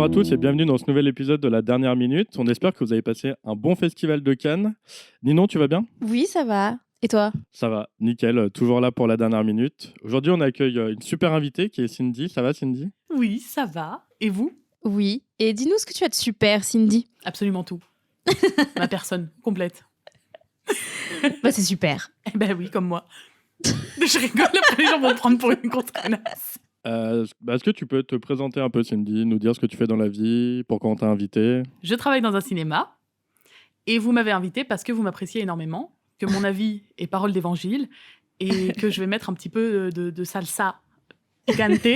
Bonjour à tous et bienvenue dans ce nouvel épisode de la dernière minute. On espère que vous avez passé un bon festival de Cannes. Ninon, tu vas bien? Oui, ça va. Et toi? Ça va, nickel, toujours là pour la dernière minute. Aujourd'hui, on accueille une super invitée qui est Cindy. Ça va, Cindy? Oui, ça va. Et vous? Oui. Et dis-nous ce que tu as de super, Cindy. Absolument tout. Ma personne complète. Bah, c'est super. Eh ben oui, comme moi. Je rigole, après les gens vont me prendre pour une grosse connasse. Est-ce que tu peux te présenter un peu, Cindy, nous dire ce que tu fais dans la vie, pourquoi on t'a invité? Je travaille dans un cinéma et vous m'avez invité parce que vous m'appréciez énormément, que mon avis est parole d'évangile et que je vais mettre un petit peu de salsa picante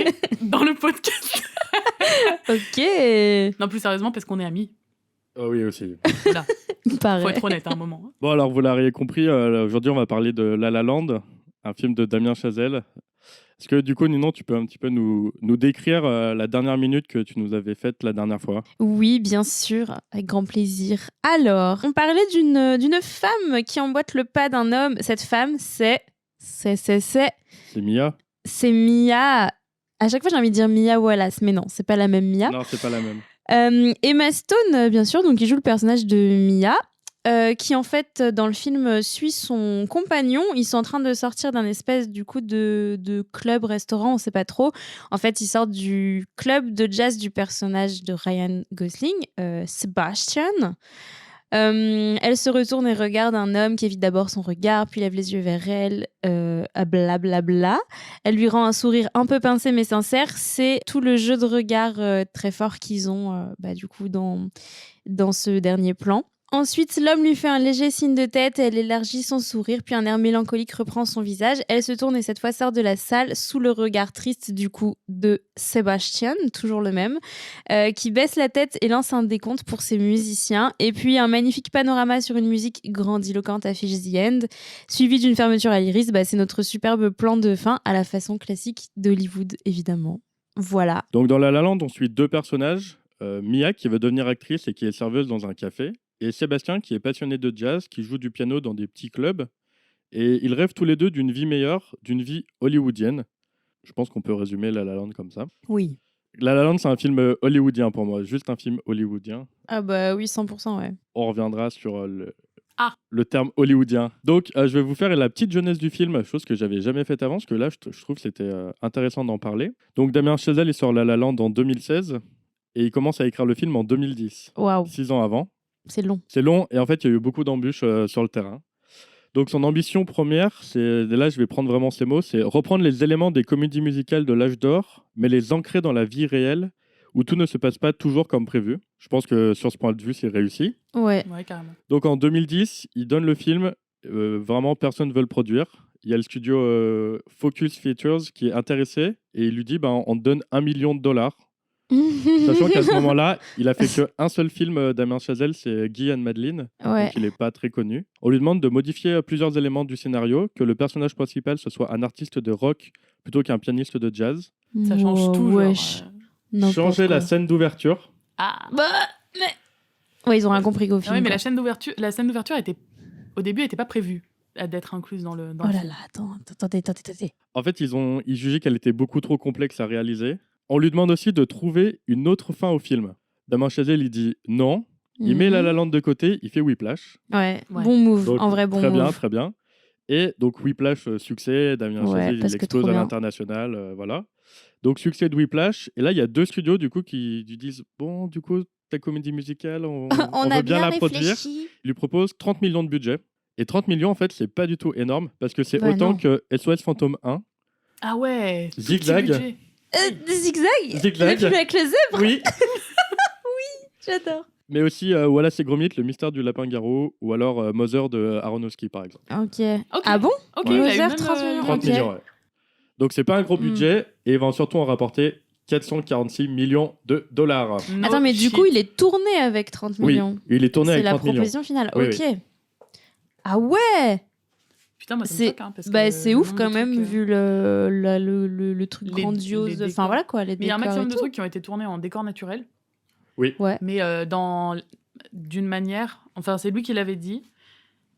dans le podcast. Ok. Non, plus sérieusement, parce qu'on est amis. Oh oui, aussi. Voilà, Pareil. faut être honnête à un moment. Bon, alors, vous l'auriez compris, aujourd'hui, on va parler de La La Land, un film de Damien Chazelle. Est-ce que, du coup, Ninon, tu peux un petit peu nous décrire la dernière minute que tu nous avais faite la dernière fois? Oui, bien sûr, avec grand plaisir. Alors, on parlait d'une femme qui emboîte le pas d'un homme. Cette femme, c'est C'est Mia? c'est Mia. À chaque fois, j'ai envie de dire Mia Wallace, mais non, c'est pas la même Mia. Non, c'est pas la même. Emma Stone, bien sûr, donc qui joue le personnage de Mia, qui en fait dans le film suit son compagnon. Ils sont en train de sortir d'un espèce du coup de club-restaurant, on sait pas trop. En fait, ils sortent du club de jazz du personnage de Ryan Gosling, Sebastian. Elle se retourne et regarde un homme qui évite d'abord son regard, puis lève les yeux vers elle, blablabla. Elle lui rend un sourire un peu pincé mais sincère. C'est tout le jeu de regard très fort qu'ils ont du coup dans ce dernier plan. Ensuite, l'homme lui fait un léger signe de tête, elle élargit son sourire, puis un air mélancolique reprend son visage. Elle se tourne et cette fois sort de la salle sous le regard triste du coup de Sébastien, toujours le même, qui baisse la tête et lance un décompte pour ses musiciens. Et puis un magnifique panorama sur une musique grandiloquente affiche The End, suivi d'une fermeture à l'iris. C'est notre superbe plan de fin à la façon classique d'Hollywood, évidemment. Voilà. Donc, dans La La Land, on suit deux personnages. Mia, qui veut devenir actrice et qui est serveuse dans un café. Et Sébastien, qui est passionné de jazz, qui joue du piano dans des petits clubs. Et ils rêvent tous les deux d'une vie meilleure, d'une vie hollywoodienne. Je pense qu'on peut résumer La La Land comme ça. Oui. La La Land, c'est un film hollywoodien pour moi, juste un film hollywoodien. Ah bah oui, 100%, ouais. On reviendra sur Ah. le terme hollywoodien. Donc, je vais vous faire la petite jeunesse du film, chose que j'avais jamais faite avant, parce que là, je trouve que c'était intéressant d'en parler. Donc, Damien Chazelle, il sort La La Land en 2016, et il commence à écrire le film en 2010, Waouh, 6 ans avant. c'est long. C'est long, et en fait, il y a eu beaucoup d'embûches sur le terrain. Donc, son ambition première, c'est, là, je vais prendre vraiment ces mots, c'est reprendre les éléments des comédies musicales de l'âge d'or, mais les ancrer dans la vie réelle, où tout ne se passe pas toujours comme prévu. Je pense que sur ce point de vue, c'est réussi. Ouais. Ouais, carrément. Donc en 2010, il donne le film, vraiment personne ne veut le produire. Il y a le studio Focus Features qui est intéressé et il lui dit on te donne $1 million. Sachant qu'à ce moment-là, il a fait qu'un seul film, Damien Chazelle, c'est Guy and Madeline. Ouais. Donc il n'est pas très connu. On lui demande de modifier plusieurs éléments du scénario, que le personnage principal ce soit un artiste de rock plutôt qu'un pianiste de jazz. Ça change tout. Wesh. Genre, N'importe Changer quoi. la scène d'ouverture. Ah. Ouais, ils ont rien compris qu'au film. Ouais, mais quoi. la scène d'ouverture était, au début, était pas prévue d'être incluse dans le. Dans Oh le là film. là, attendez. En fait, ils jugeaient qu'elle était beaucoup trop complexe à réaliser. On lui demande aussi de trouver une autre fin au film. Damien Chazelle, il dit non. Il met La La Land de côté, il fait Whiplash. Ouais, Ouais. bon move. Donc, En vrai, bon très move. bien, très bien. Et donc Whiplash, succès, Damien Ouais, Chazelle, parce il que explose trop à bien. l'international, voilà. Donc succès de Whiplash. Et là, il y a deux studios du coup qui lui disent bon, du coup, ta comédie musicale, on a veut bien la produire. réfléchi. Il lui propose 30 millions de budget. Et 30 millions, en fait, c'est pas du tout énorme parce que c'est Bah, autant non. que SOS Fantôme 1. Ah ouais. tout petit Zigzag. budget. Zigzag. Zigzag. Le film avec le zèbre. Oui. J'adore. Mais aussi Wallace et Gromit, le mystère du lapin-garou, ou alors Mother de Aronofsky, par exemple. Ok. Ok. Ah bon? Ok. Ouais. il a eu Mozart, même, 30 millions. 30 Ok. millions, ouais. Donc c'est pas un gros Mm. budget, et il va surtout en rapporter 446 millions de dollars. No Attends, mais du shit. coup, il est tourné avec 30 Oui, millions. il est tourné C'est avec la 30 millions. proposition finale. Oui, Ok. Ah ouais. Putain, moi, ça me C'est choque, hein, parce que c'est le ouf nombre quand de même trucs, vu le truc les grandiose. décors. Enfin voilà quoi, les Mais il y a un décors maximum et de tout. trucs qui ont été tournés en décor naturel. Oui. Ouais. Mais d'une manière, enfin c'est lui qui l'avait dit,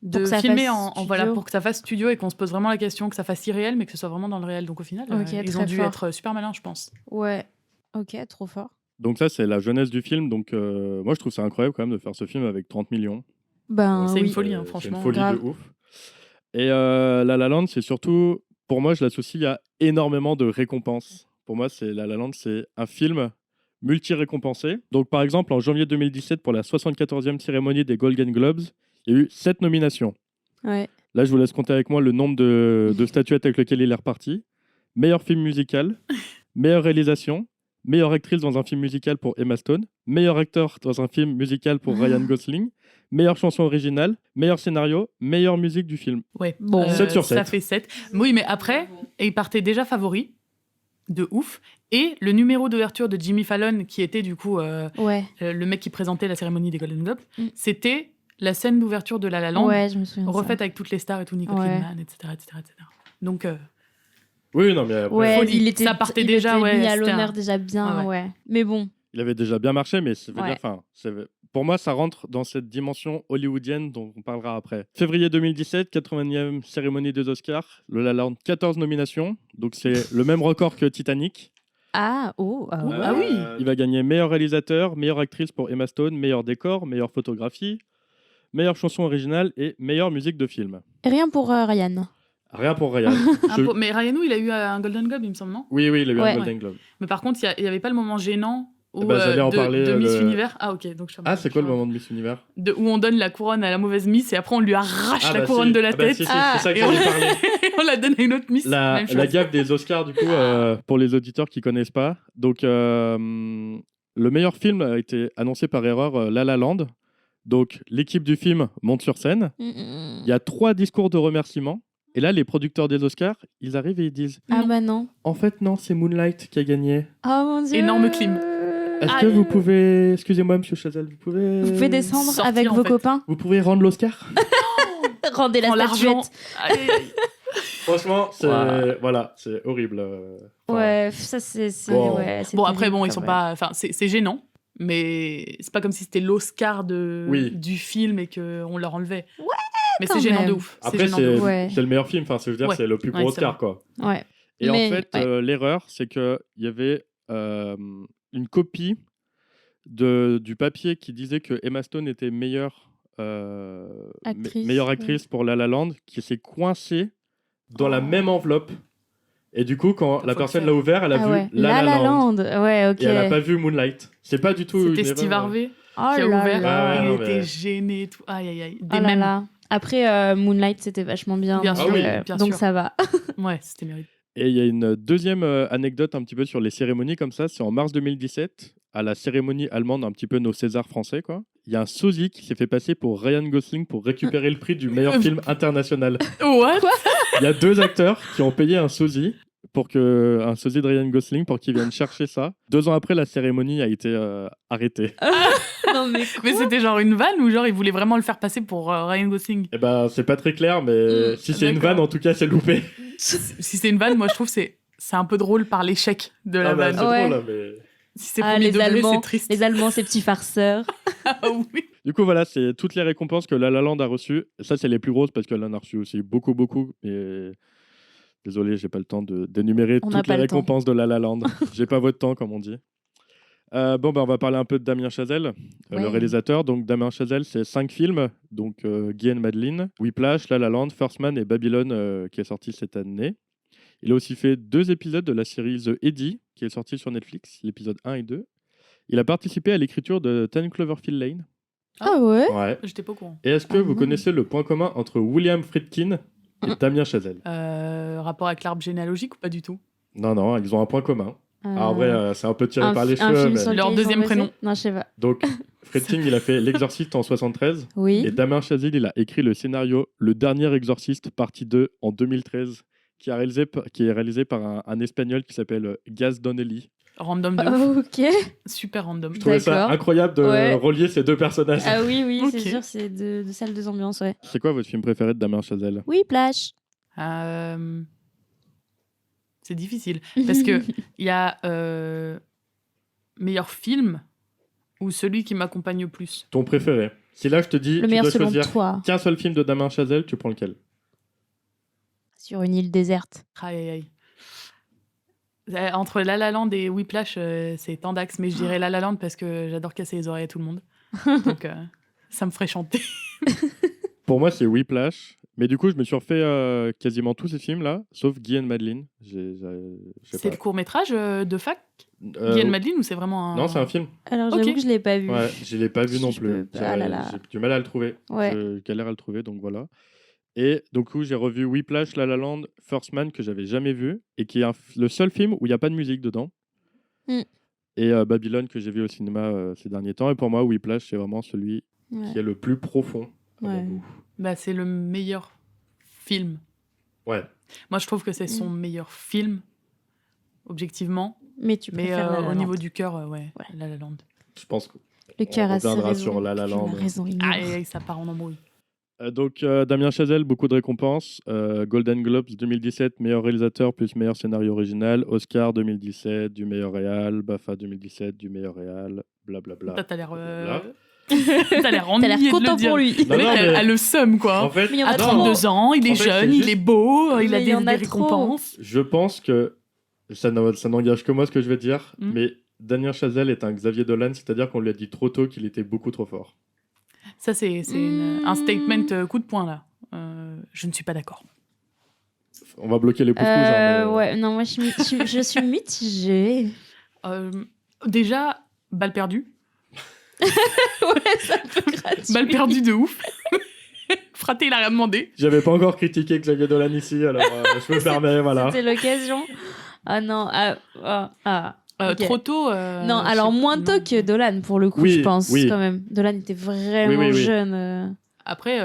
de Pour que ça filmer fasse voilà, studio. pour que ça fasse studio et qu'on se pose vraiment la question, que ça fasse irréel mais que ce soit vraiment dans le réel. Donc au final, Ok, ils très ont dû fort. être super malins, je pense. Ouais. Ok, trop fort. Donc ça, c'est la jeunesse du film. Donc moi, je trouve ça incroyable quand même de faire ce film avec 30 millions. Ben, C'est oui. une folie, hein, C'est franchement. une folie grave. de ouf. Et La La Land, c'est surtout, pour moi, je l'associe à énormément de récompenses. Pour moi, La La Land, c'est un film multi-récompensé. Donc par exemple, en janvier 2017, pour la 74e cérémonie des Golden Globes, il y a eu 7 nominations. Ouais. Là, je vous laisse compter avec moi le nombre de statuettes avec lesquelles il est reparti. Meilleur film musical, meilleure réalisation, meilleure actrice dans un film musical pour Emma Stone, meilleur acteur dans un film musical pour Ryan Gosling, meilleure chanson originale, meilleur scénario, meilleure musique du film. Ouais. Bon. 7 sur Ça 7. fait 7. Oui, mais après, il partait déjà favori. De ouf. Et le numéro d'ouverture de Jimmy Fallon, qui était du coup Ouais. le mec qui présentait la cérémonie des Golden Globes, Mm. c'était la scène d'ouverture de La La Land, Ouais, je me souviens. de ça. refaite avec toutes les stars et tout, Nicole Ouais. Kidman, etc., etc., etc. Donc, Oui, non, mais après, Ouais, Folie. il était, Ça partait il déjà, était ouais, mis à c'était l'honneur un- déjà bien, Ouais, ouais. Mais bon, il avait déjà bien marché, mais ça veut Ouais. dire, enfin, pour moi, ça rentre dans cette dimension hollywoodienne dont on parlera après. Février 2017, 80e cérémonie des Oscars, le La La Land, 14 nominations, donc c'est le même record que Titanic. ah Ah oui. Il va gagner meilleur réalisateur, meilleure actrice pour Emma Stone, meilleur décor, meilleure photographie, meilleure chanson originale et meilleure musique de film. Et rien pour Ryan. Rien pour Ryan. Je- Mais Ryan, il a eu un Golden Globe, il me semble, non? Oui, il a eu Ouais. un Golden Globe. Mais par contre, il n'y avait pas le moment gênant où, j'allais en parler, de Miss le- Univers. Ah, ok. Donc je suis un peu- Ah, c'est quoi le moment de Miss Univers? Où on donne la couronne à la mauvaise Miss et après on lui arrache Ah, la bah, couronne si. de la Ah, bah, tête. si, si, Ah. c'est ça que Et on- j'allais parler. on la donne à une autre Miss. La Même chose. gaffe des Oscars, du coup, pour les auditeurs qui connaissent pas. Donc, le meilleur film a été annoncé par erreur La La Land. Donc, l'équipe du film monte sur scène. Il y a 3 discours de remerciement. Et là, les producteurs des Oscars, ils arrivent et ils disent Ah Non. bah non. en fait, non, c'est Moonlight qui a gagné. Oh mon dieu. Énorme clim. Est-ce Ah, que vous pouvez. Excusez-moi, monsieur Chazelle, vous pouvez. Vous pouvez descendre Sortir, avec en vos fait. copains. Vous pouvez rendre l'Oscar. Rendez la Prends l'argent. statuette. Aïe, aïe, aïe. Franchement, c'est. Wow. Voilà, c'est horrible. Enfin, Ouais, ça c'est. Bon. Ouais, c'est Bon, après, terrible, bon, ils quand sont même. pas. Enfin, c'est gênant, mais c'est pas comme si c'était l'Oscar Oui. du film et qu'on leur enlevait. Ouais, mais quand c'est gênant même. de ouf. Après, gênant de c'est ouf. Ouais. c'est le meilleur film. Enfin, je veux dire, Ouais. c'est le plus gros Ouais, c'est Oscar, vrai. quoi. Ouais. Et Mais, en fait, ouais. l'erreur, c'est qu'il y avait une copie du papier qui disait que Emma Stone était meilleure Actrice, actrice pour La La Land, qui s'est coincée dans la Oh. même enveloppe. Et du coup, quand Faut la le personne faire. l'a ouvert, elle a Ah vu ouais. La La Land. Ouais, ok. Et elle n'a pas vu Moonlight. C'est pas du tout une C'était Steve erreur. Harvey Oh qui a là ouvert. là. Ouais, il non, était mais- gêné et tout. Aïe, aïe, aïe. Oh Des là mêmes. là. Après, Moonlight, c'était vachement bien. Bien donc, sûr, oui, bien donc sûr. ça va. Ouais, c'était mérité. Et il y a une deuxième anecdote un petit peu sur les cérémonies comme ça. C'est en mars 2017, à la cérémonie allemande, un petit peu nos Césars français, quoi. Il y a un sosie qui s'est fait passer pour Ryan Gosling pour récupérer le prix du meilleur film international. What? Il y a 2 acteurs qui ont payé un sosie de Ryan Gosling pour qu'il vienne chercher ça. 2 ans après, la cérémonie a été arrêtée. Non, mais Mais c'était genre une vanne ou genre ils voulaient vraiment le faire passer pour Ryan Gosling? Eh ben, c'est pas très clair, mais si c'est une d'accord. vanne, en tout cas, c'est loupé. Si c'est une vanne, moi je trouve que c'est un peu drôle par l'échec de la Ah bah, vanne. c'est Ouais. drôle, là, mais... Si c'est Ah, premier les degré, Allemands, c'est triste. les Allemands, ces petits farceurs. Ah oui. Du coup, voilà, c'est toutes les récompenses que La La Land a reçues. Ça, c'est les plus grosses parce qu'elle en a reçu aussi beaucoup. Et désolé, j'ai pas le temps d'énumérer On n'a toutes les pas le temps. récompenses de La La Land. J'ai pas votre temps, comme on dit. On va parler un peu de Damien Chazelle, le Ouais. réalisateur. Donc, Damien Chazelle, c'est 5 films. Donc, Guy and Madeline, Whiplash, La La Land, First Man et Babylone, qui est sorti cette année. Il a aussi fait 2 épisodes de la série The Eddie, qui est sortie sur Netflix, l'épisode 1 et 2. Il a participé à l'écriture de 10 Cloverfield Lane. Ah ouais. Ouais. J'étais pas au courant. Et est-ce que Ah vous non. connaissez le point commun entre William Friedkin et Damien Chazelle? Rapport avec l'arbre généalogique ou pas du tout? Non, ils ont un point commun. En vrai, c'est un peu tiré par les un cheveux. film Mais... sur lequel Leur ils deuxième ont bossé prénom. Non, je sais pas. Donc, Friedkin, il a fait L'Exorciste en 73. Oui. Et Damien Chazelle, il a écrit le scénario Le Dernier Exorciste, partie 2, en 2013, qui est réalisé par un Espagnol qui s'appelle Gaz Donnelly. Random de ouf. Ok. Super random. Je trouvais ça D'accord. incroyable de Ouais. relier ces 2 personnages. Ah oui, oui, Ok. c'est sûr, c'est de salles de ambiance, ouais. C'est quoi votre film préféré de Damien Chazelle? Oui, Plage. C'est difficile. Parce que il y a meilleur film ou celui qui m'accompagne le plus. Ton préféré? Si là, je te dis, Le tu meilleur dois selon choisir toi. qu'un seul film de Damien Chazelle, tu prends lequel? Sur une île déserte. Aïe, aïe, aïe. Entre La La Land et Whiplash, c'est tant d'axes, mais je dirais La La Land parce que j'adore casser les oreilles à tout le monde. Donc, ça me ferait chanter. Pour moi, c'est Whiplash. Mais du coup, je me suis refait quasiment tous ces films-là, sauf Guy and Madeline. C'est le court-métrage de fac Euh, Guy and Madeline ou c'est vraiment un... Non, c'est un film. Alors, j'avoue Ok. que je l'ai pas vu. Ouais, je l'ai pas vu non Je plus. peux pas, ah là là. J'ai du mal à le trouver. Ouais. Je galère à le trouver, donc voilà. Et donc, j'ai revu Whiplash, La La Land, First Man, que j'avais jamais vu, et qui est le seul film où il n'y a pas de musique dedans. Mm. Et Babylone, que j'ai vu au cinéma ces derniers temps. Et pour moi, Whiplash, c'est vraiment celui qui est le plus profond. à mon Ouais. goût. Bah, c'est le meilleur film. Ouais. Moi, je trouve que c'est son meilleur film, objectivement. Mais tu Mais préfères La La au Land. niveau du cœur, ouais, La La Land. Je pense que Le cœur on a ses reviendra raisons. sur La La Tu Land. as raison, il Ah, meurt. et ça part en embrouille. Donc, Damien Chazelle, beaucoup de récompenses. Golden Globes 2017, meilleur réalisateur plus meilleur scénario original. Oscar 2017, du meilleur réal. BAFTA 2017, du meilleur réal. Blablabla. Toi, t'as l'air... Blablabla. T'as l'air ennuyé de le content dire. pour lui. Le mec Non, mais- a le seum, quoi. En fait, Mais il y en a À trop. 32 ans, il est En fait, jeune, c'est il juste- est beau, il a Mais il y en des a trop. récompenses. je pense que ça n'engage que moi ce que je vais dire, Mm. mais Damien Chazelle est un Xavier Dolan, c'est-à-dire qu'on lui a dit trop tôt qu'il était beaucoup trop fort. Ça, c'est un statement coup de poing, là. Je ne suis pas d'accord. On va bloquer les pouces rouges. hein, mais, Ouais, non, moi je suis mitigée. Déjà, balle perdue. Ouais, c'est un peu gratuit. Balle perdue de ouf. Fraté, il a rien demandé. J'avais pas encore critiqué Xavier Dolan ici, alors je me permets, voilà. C'était l'occasion. Ah non, ok. Trop tôt. Non, alors moins tôt que Dolan pour le coup, Oui, je pense oui. quand même. Dolan était vraiment Oui. jeune. Après,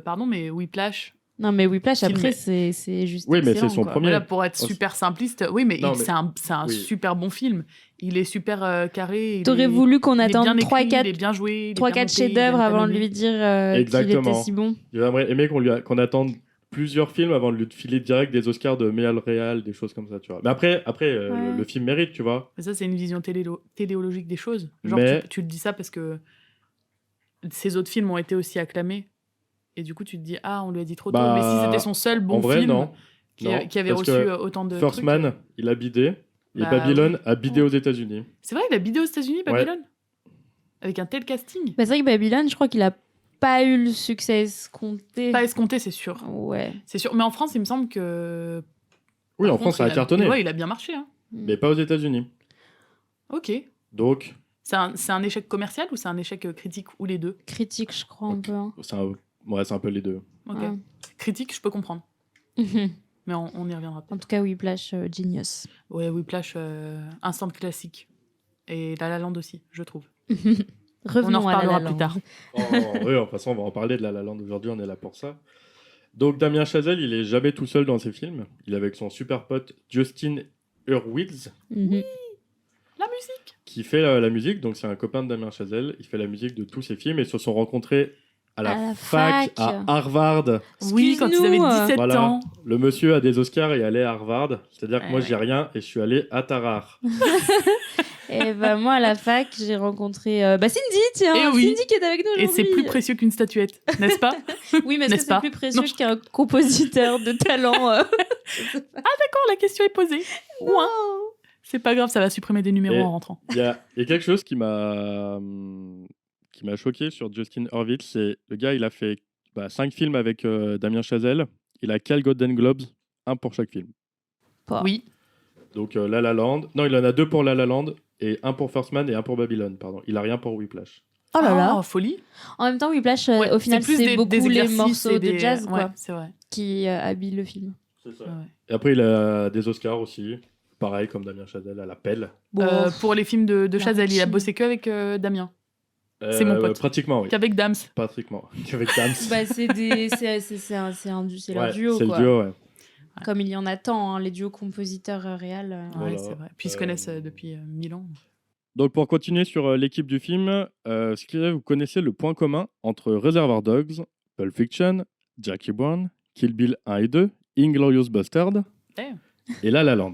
pardon, mais Whiplash. Non, mais Whiplash Film après est- c'est juste. Oui, mais excellent, c'est son quoi. premier. Voilà, pour être super simpliste, oui, mais Non, mais- c'est un oui. super bon film. Il est super carré. T'aurais voulu qu'on il est attende bien 3-4 écrit, il est bien joué. il est bien 3-4 monté, il est chefs-d'œuvre bien avant de talonné. lui dire qu'il Exactement. était si bon. J'aimerais aimer qu'on attende plusieurs films avant de lui filer direct des Oscars de meilleur réal, des choses comme ça, tu vois. Mais après Ouais. le film mérite, tu vois. Mais ça, c'est une vision téléologique des choses. Genre, Mais- tu le dis ça parce que ces autres films ont été aussi acclamés. Et du coup, tu te dis, ah, on lui a dit trop tôt. Bah, Mais si c'était son seul bon en vrai, film non. qui Non, avait parce reçu que autant de First trucs. Man, il a bidé. Et Bah, Babylone a bidé Ouais. aux États-Unis. C'est vrai, il a bidé aux États-Unis, Babylone avec un tel casting. Bah, c'est vrai que Babylone, je crois qu'il a pas eu le succès escompté. Pas escompté, c'est sûr. Ouais. C'est sûr. Mais en France, il me semble que. Oui, par en contre, France, ça a il cartonné. Ouais, il a bien marché. Hein. Mais pas aux États-Unis. Ok. Donc, C'est un échec commercial ou c'est un échec critique ou les deux? Critique, je crois, un Ok. peu. hein. c'est un peu les deux. Ok. Ouais. Critique, je peux comprendre. Mhm. Mais on y reviendra peut-être. En tout cas, Whiplash, genius. Ouais, Whiplash, instant classique. Et La La Land aussi, je trouve. Revenons On en à La reparlera La plus Land. tard. Oui, de toute façon, on va en parler de La La Land aujourd'hui, on est là pour ça. Donc, Damien Chazelle, il est jamais tout seul dans ses films. Il est avec son super pote Justin Hurwitz, Mhm. La musique. qui fait la musique. Donc, c'est un copain de Damien Chazelle. Il fait la musique de tous ses films et se sont rencontrés à la, À la fac, fac. à Harvard. Oui, quand ils avaient Excuse-nous, 17 Voilà. ans. Le monsieur a des Oscars et allait à Harvard. C'est-à-dire que Ouais, moi, ouais. j'ai rien et je suis allé à Tarare. Et bah, moi, à la fac, j'ai rencontré Cindy, tiens. Eh oui. Cindy qui est avec nous Et c'est aujourd'hui. plus précieux qu'une statuette, n'est-ce pas? Oui, mais est-ce que n'est-ce c'est pas plus précieux Non. qu'un compositeur de talent D'accord, la question est posée. Ouin. C'est pas grave, ça va supprimer des numéros Et- en rentrant. Il y a quelque chose qui m'a choqué sur Justin Hurwitz. C'est le gars, il a fait 5 films avec Damien Chazelle. Il a 4 Golden Globes, un pour chaque film. Pas. Oui. Donc La La Land. Non, il en a 2 pour La La Land et un pour First Man et un pour Babylone. Pardon. Il a rien pour Whiplash. Oh là là. Ah, folie. En même temps, Whiplash, Ouais, au final, plus c'est beaucoup les exercices morceaux et de jazz quoi, Ouais, c'est vrai. qui habillent le film. C'est ça. Ouais. Et après, il a des Oscars aussi. Pareil, comme Damien Chazelle à la pelle. Bon, Pour les films de la Chazelle, il a machine. bossé que avec Damien. C'est mon pote. Pratiquement, oui. Qu'avec Dams. Pratiquement. Avec Dams. bah, c'est leur Ouais, duo, c'est quoi. le duo, ouais. Comme il y en a tant, hein, les duos compositeurs réels. Voilà. Ouais, c'est vrai. Puis ils se connaissent depuis 1000 ans. Donc, pour continuer sur l'équipe du film, est-ce que vous connaissez le point commun entre Reservoir Dogs, Pulp Fiction, Jackie Brown, Kill Bill 1 et 2, Inglourious Bastard Damn. et La La Land?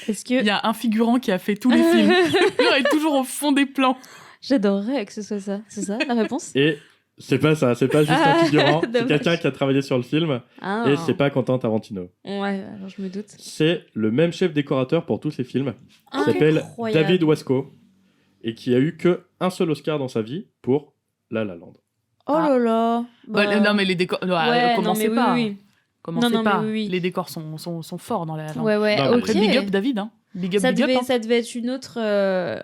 Est-ce que Il y a un figurant qui a fait tous les films. Il est toujours au fond des plans. j'adorerais que ce soit ça. C'est ça la réponse? Et C'est pas ça, c'est pas juste un figurant. C'est Dommage. quelqu'un qui a travaillé sur le film. Ah. Et c'est pas Quentin Tarantino. Ouais, alors je me doute. C'est le même chef décorateur pour tous ses films. Il s'appelle Incroyable. David Wasco. Et qui a eu que un seul Oscar dans sa vie pour La La Land. Oh là là. Ouais, non, mais les décors. Ouais, commencez non, mais pas. oui, Commencez Non, mais pas. oui. Les décors sont forts dans la oui. Land. Ouais, ouais, Non, mais Après, ok. big up David. Hein. Big up, Ça big up. devait, Hein. ça devait être une autre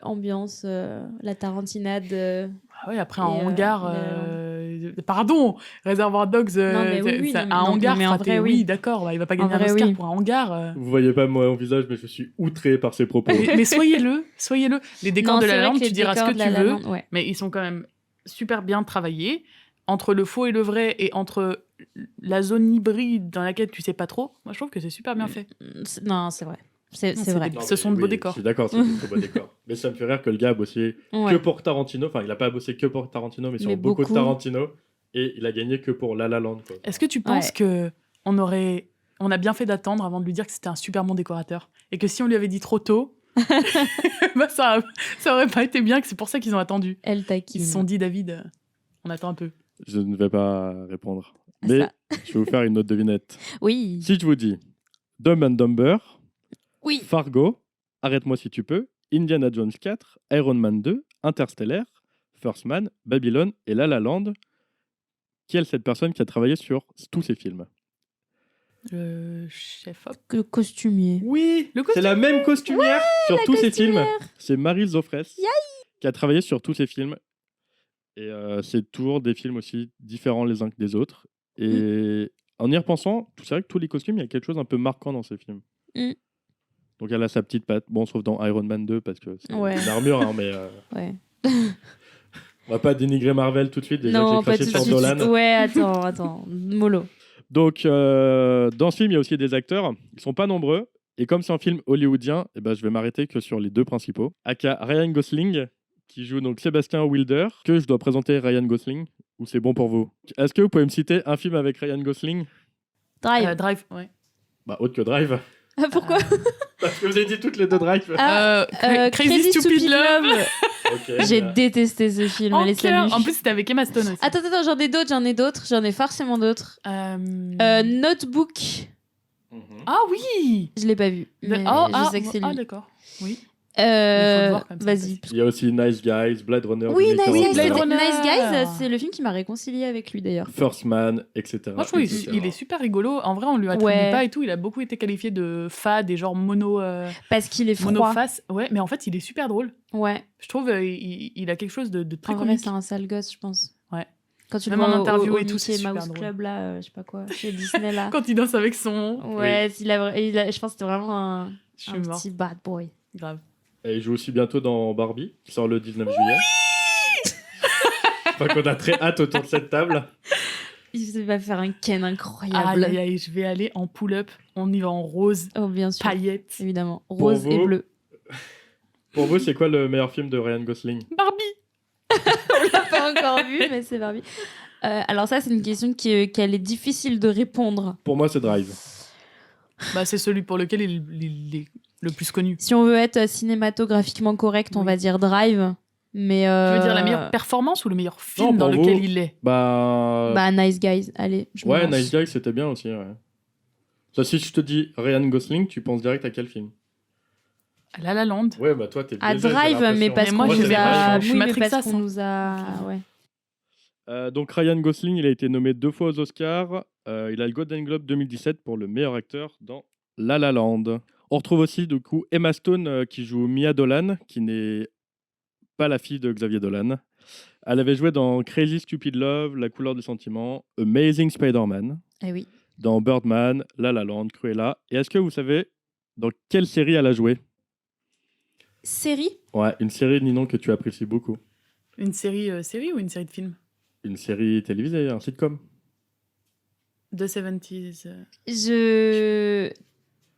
ambiance, la tarantinade. Ah ouais, après, un Et, hangar. La Pardon, Reservoir Dogs. Non, mais oui, c'est non, mais- un non, hangar. mais en fraté, vrai, oui, oui. d'accord. Bah, il va pas En gagner un vrai, Oscar oui. pour un hangar. Vous voyez pas mon visage, mais je suis outré par ses propos. Mais soyez-le. Les décors Non, de c'est La vrai Land, que les tu diras ce décors que de tu La La veux. Land, ouais. Mais ils sont quand même super bien travaillés. Entre le faux et le vrai, et entre la zone hybride dans laquelle tu sais pas trop, moi je trouve que c'est super bien fait. Non, c'est vrai. C'est Non, vrai. des- Ce sont de beaux décors. Je suis d'accord, c'est des très beaux décors. Mais ça me fait rire que le gars a bossé que Ouais. pour Tarantino. Enfin, il a pas bossé que pour Tarantino, mais sur Mais beaucoup de beaucoup. Tarantino. Et il a gagné que pour La La Land. Quoi. Est-ce que tu penses que on a bien fait d'attendre avant de lui dire que c'était un super bon décorateur et que si on lui avait dit trop tôt, bah ça aurait pas été bien, que c'est pour ça qu'ils ont attendu. Elle taquine. Ils se sont dit David, on attend un peu. Je ne vais pas répondre. Mais Ça. je vais vous faire une autre devinette. Oui. Si je vous dis Dumb and Dumber, Oui. Fargo, Arrête-moi si tu peux, Indiana Jones 4, Iron Man 2, Interstellar, First Man, Babylone et La La Land, qui est cette personne qui a travaillé sur tous ces films? Le chef op. Que costumier. Oui, Le c'est costume. la même costumière sur tous ces films. costumière. C'est Maryl Zoffres qui a travaillé sur tous ces films. Et c'est toujours des films aussi différents les uns que des autres. Et en y repensant, c'est vrai que tous les costumes, il y a quelque chose un peu marquant dans ces films. Mm. Donc elle a sa petite patte. Bon, sauf dans Iron Man 2 parce que c'est Ouais. une armure, hein, mais Ouais. on va pas dénigrer Marvel tout de suite. Déjà Non, que j'ai pas craché tout de sur suite. Dolan. Ouais, attends. Mollo. Donc dans ce film, il y a aussi des acteurs. Ils sont pas nombreux. Et comme c'est un film hollywoodien, eh ben, je vais m'arrêter que sur les deux principaux. Aka Ryan Gosling, qui joue donc Sébastien Wilder. Que je dois présenter Ryan Gosling ou c'est bon pour vous? Est-ce que vous pouvez me citer un film avec Ryan Gosling? Drive. Drive, ouais. Bah, autre que Drive. Ah, pourquoi Parce que vous avez dit toutes les deux Drive. Crazy Stupid Love. Ok. J'ai bah, détesté ce film. En Allez, cœur. salut. En plus, c'était avec Emma Stone aussi. Attends, j'en ai forcément d'autres. Notebook, mhm. Ah oui. je l'ai pas vu. Mais je sais que c'est lui. d'accord. Oui. Il faut le voir quand même, Vas-y. Il y a aussi Nice Guys, Blade Runner. Oui, de Nice Guys, 1999, Blade Runner. Nice Guys, c'est le film qui m'a réconcilié avec lui d'ailleurs. First Man, etc. Moi, je trouve etc. il est super rigolo. En vrai, on lui attribue Ouais. pas et tout. Il a beaucoup été qualifié de fade et genre Parce qu'il est froid. monoface. Ouais, mais en fait, il est super drôle. Ouais. Je trouve il a quelque chose de très En vrai, comique. c'est un sale gosse, je pense. Ouais. Quand tu Même le vois en interview au et tout, c'est Mickey super Mouse drôle. Club, là, je sais pas quoi, chez Disney, là. Quand il danse avec son. Ouais, je pense que c'était vraiment un Je suis mort. petit bad boy. Grave. Et il joue aussi bientôt dans Barbie, qui sort le 19 juillet. Je crois qu'on a très hâte autour de cette table. Il va faire un Ken Ah incroyable. là, là, je vais aller en pull-up. On y va en rose, Oh, bien sûr. paillettes. Évidemment. Rose et vous bleu. Pour vous, c'est quoi le meilleur film de Ryan Gosling? Barbie. On l'a pas encore vu, mais c'est Barbie. Alors ça, c'est une question qu'elle est difficile de répondre. Pour moi, c'est Drive. Bah, c'est celui pour lequel il est le plus connu. Si on veut être cinématographiquement correct, on Oui. va dire Drive. Mais Tu veux dire la meilleure performance ou le meilleur film Non, dans pour lequel vous. il est? Bah, Nice Guys. Allez, je me Ouais, lance. Nice Guy, c'était bien aussi. Ouais. Ça, si je te dis Ryan Gosling, tu penses direct à quel film? La La Land. Ouais, bah toi, t'es À biaisé, j'ai Drive, mais l'impression. parce Mais moi, qu'on je nous sais a... pas, je suis Oui, mais Matrix parce qu'on hein. nous a... Ouais. Donc Ryan Gosling, il a été nommé 2 fois aux Oscars. Il a le Golden Globe 2017 pour le meilleur acteur dans La La Land. On retrouve aussi du coup Emma Stone qui joue Mia Dolan, qui n'est pas la fille de Xavier Dolan. Elle avait joué dans Crazy Stupid Love, La couleur des sentiments, Amazing Spider-Man, Eh oui. dans Birdman, La La Land, Cruella. Et est-ce que vous savez dans quelle série elle a joué? Série? Ouais, une série, Ninon, que tu apprécies beaucoup. Une série ou une série de films? Une série télévisée, un sitcom. The 70s.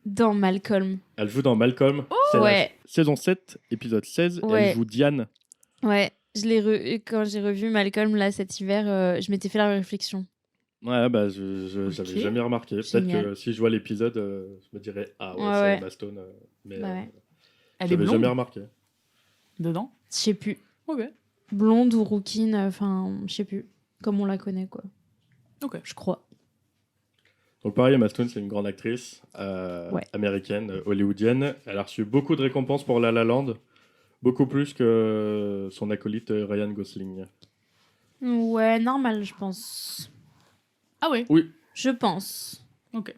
Dans Malcolm. Elle joue dans Malcolm. C'est la Ouais. saison 7, épisode 16. Et Ouais. elle joue Diane. Ouais. Quand j'ai revu Malcolm là cet hiver, je m'étais fait la réflexion. Ouais, bah, j'avais Ok. jamais remarqué. Peut-être Génial. que si je vois l'épisode, je me dirais ah ouais, Ouais, c'est ouais. Emma Stone. Mais Bah ouais. Elle est j'avais blonde jamais remarqué. dedans? Je sais plus. Ok. Blonde ou rouquine, enfin, je sais plus. comme on la connaît, quoi. Ok. Je crois. Donc pareil, Emma Stone, c'est une grande actrice Ouais. américaine, hollywoodienne. Elle a reçu beaucoup de récompenses pour La La Land, beaucoup plus que son acolyte Ryan Gosling. Ouais, normal, je pense. Ah ouais. Oui. Je pense. Ok.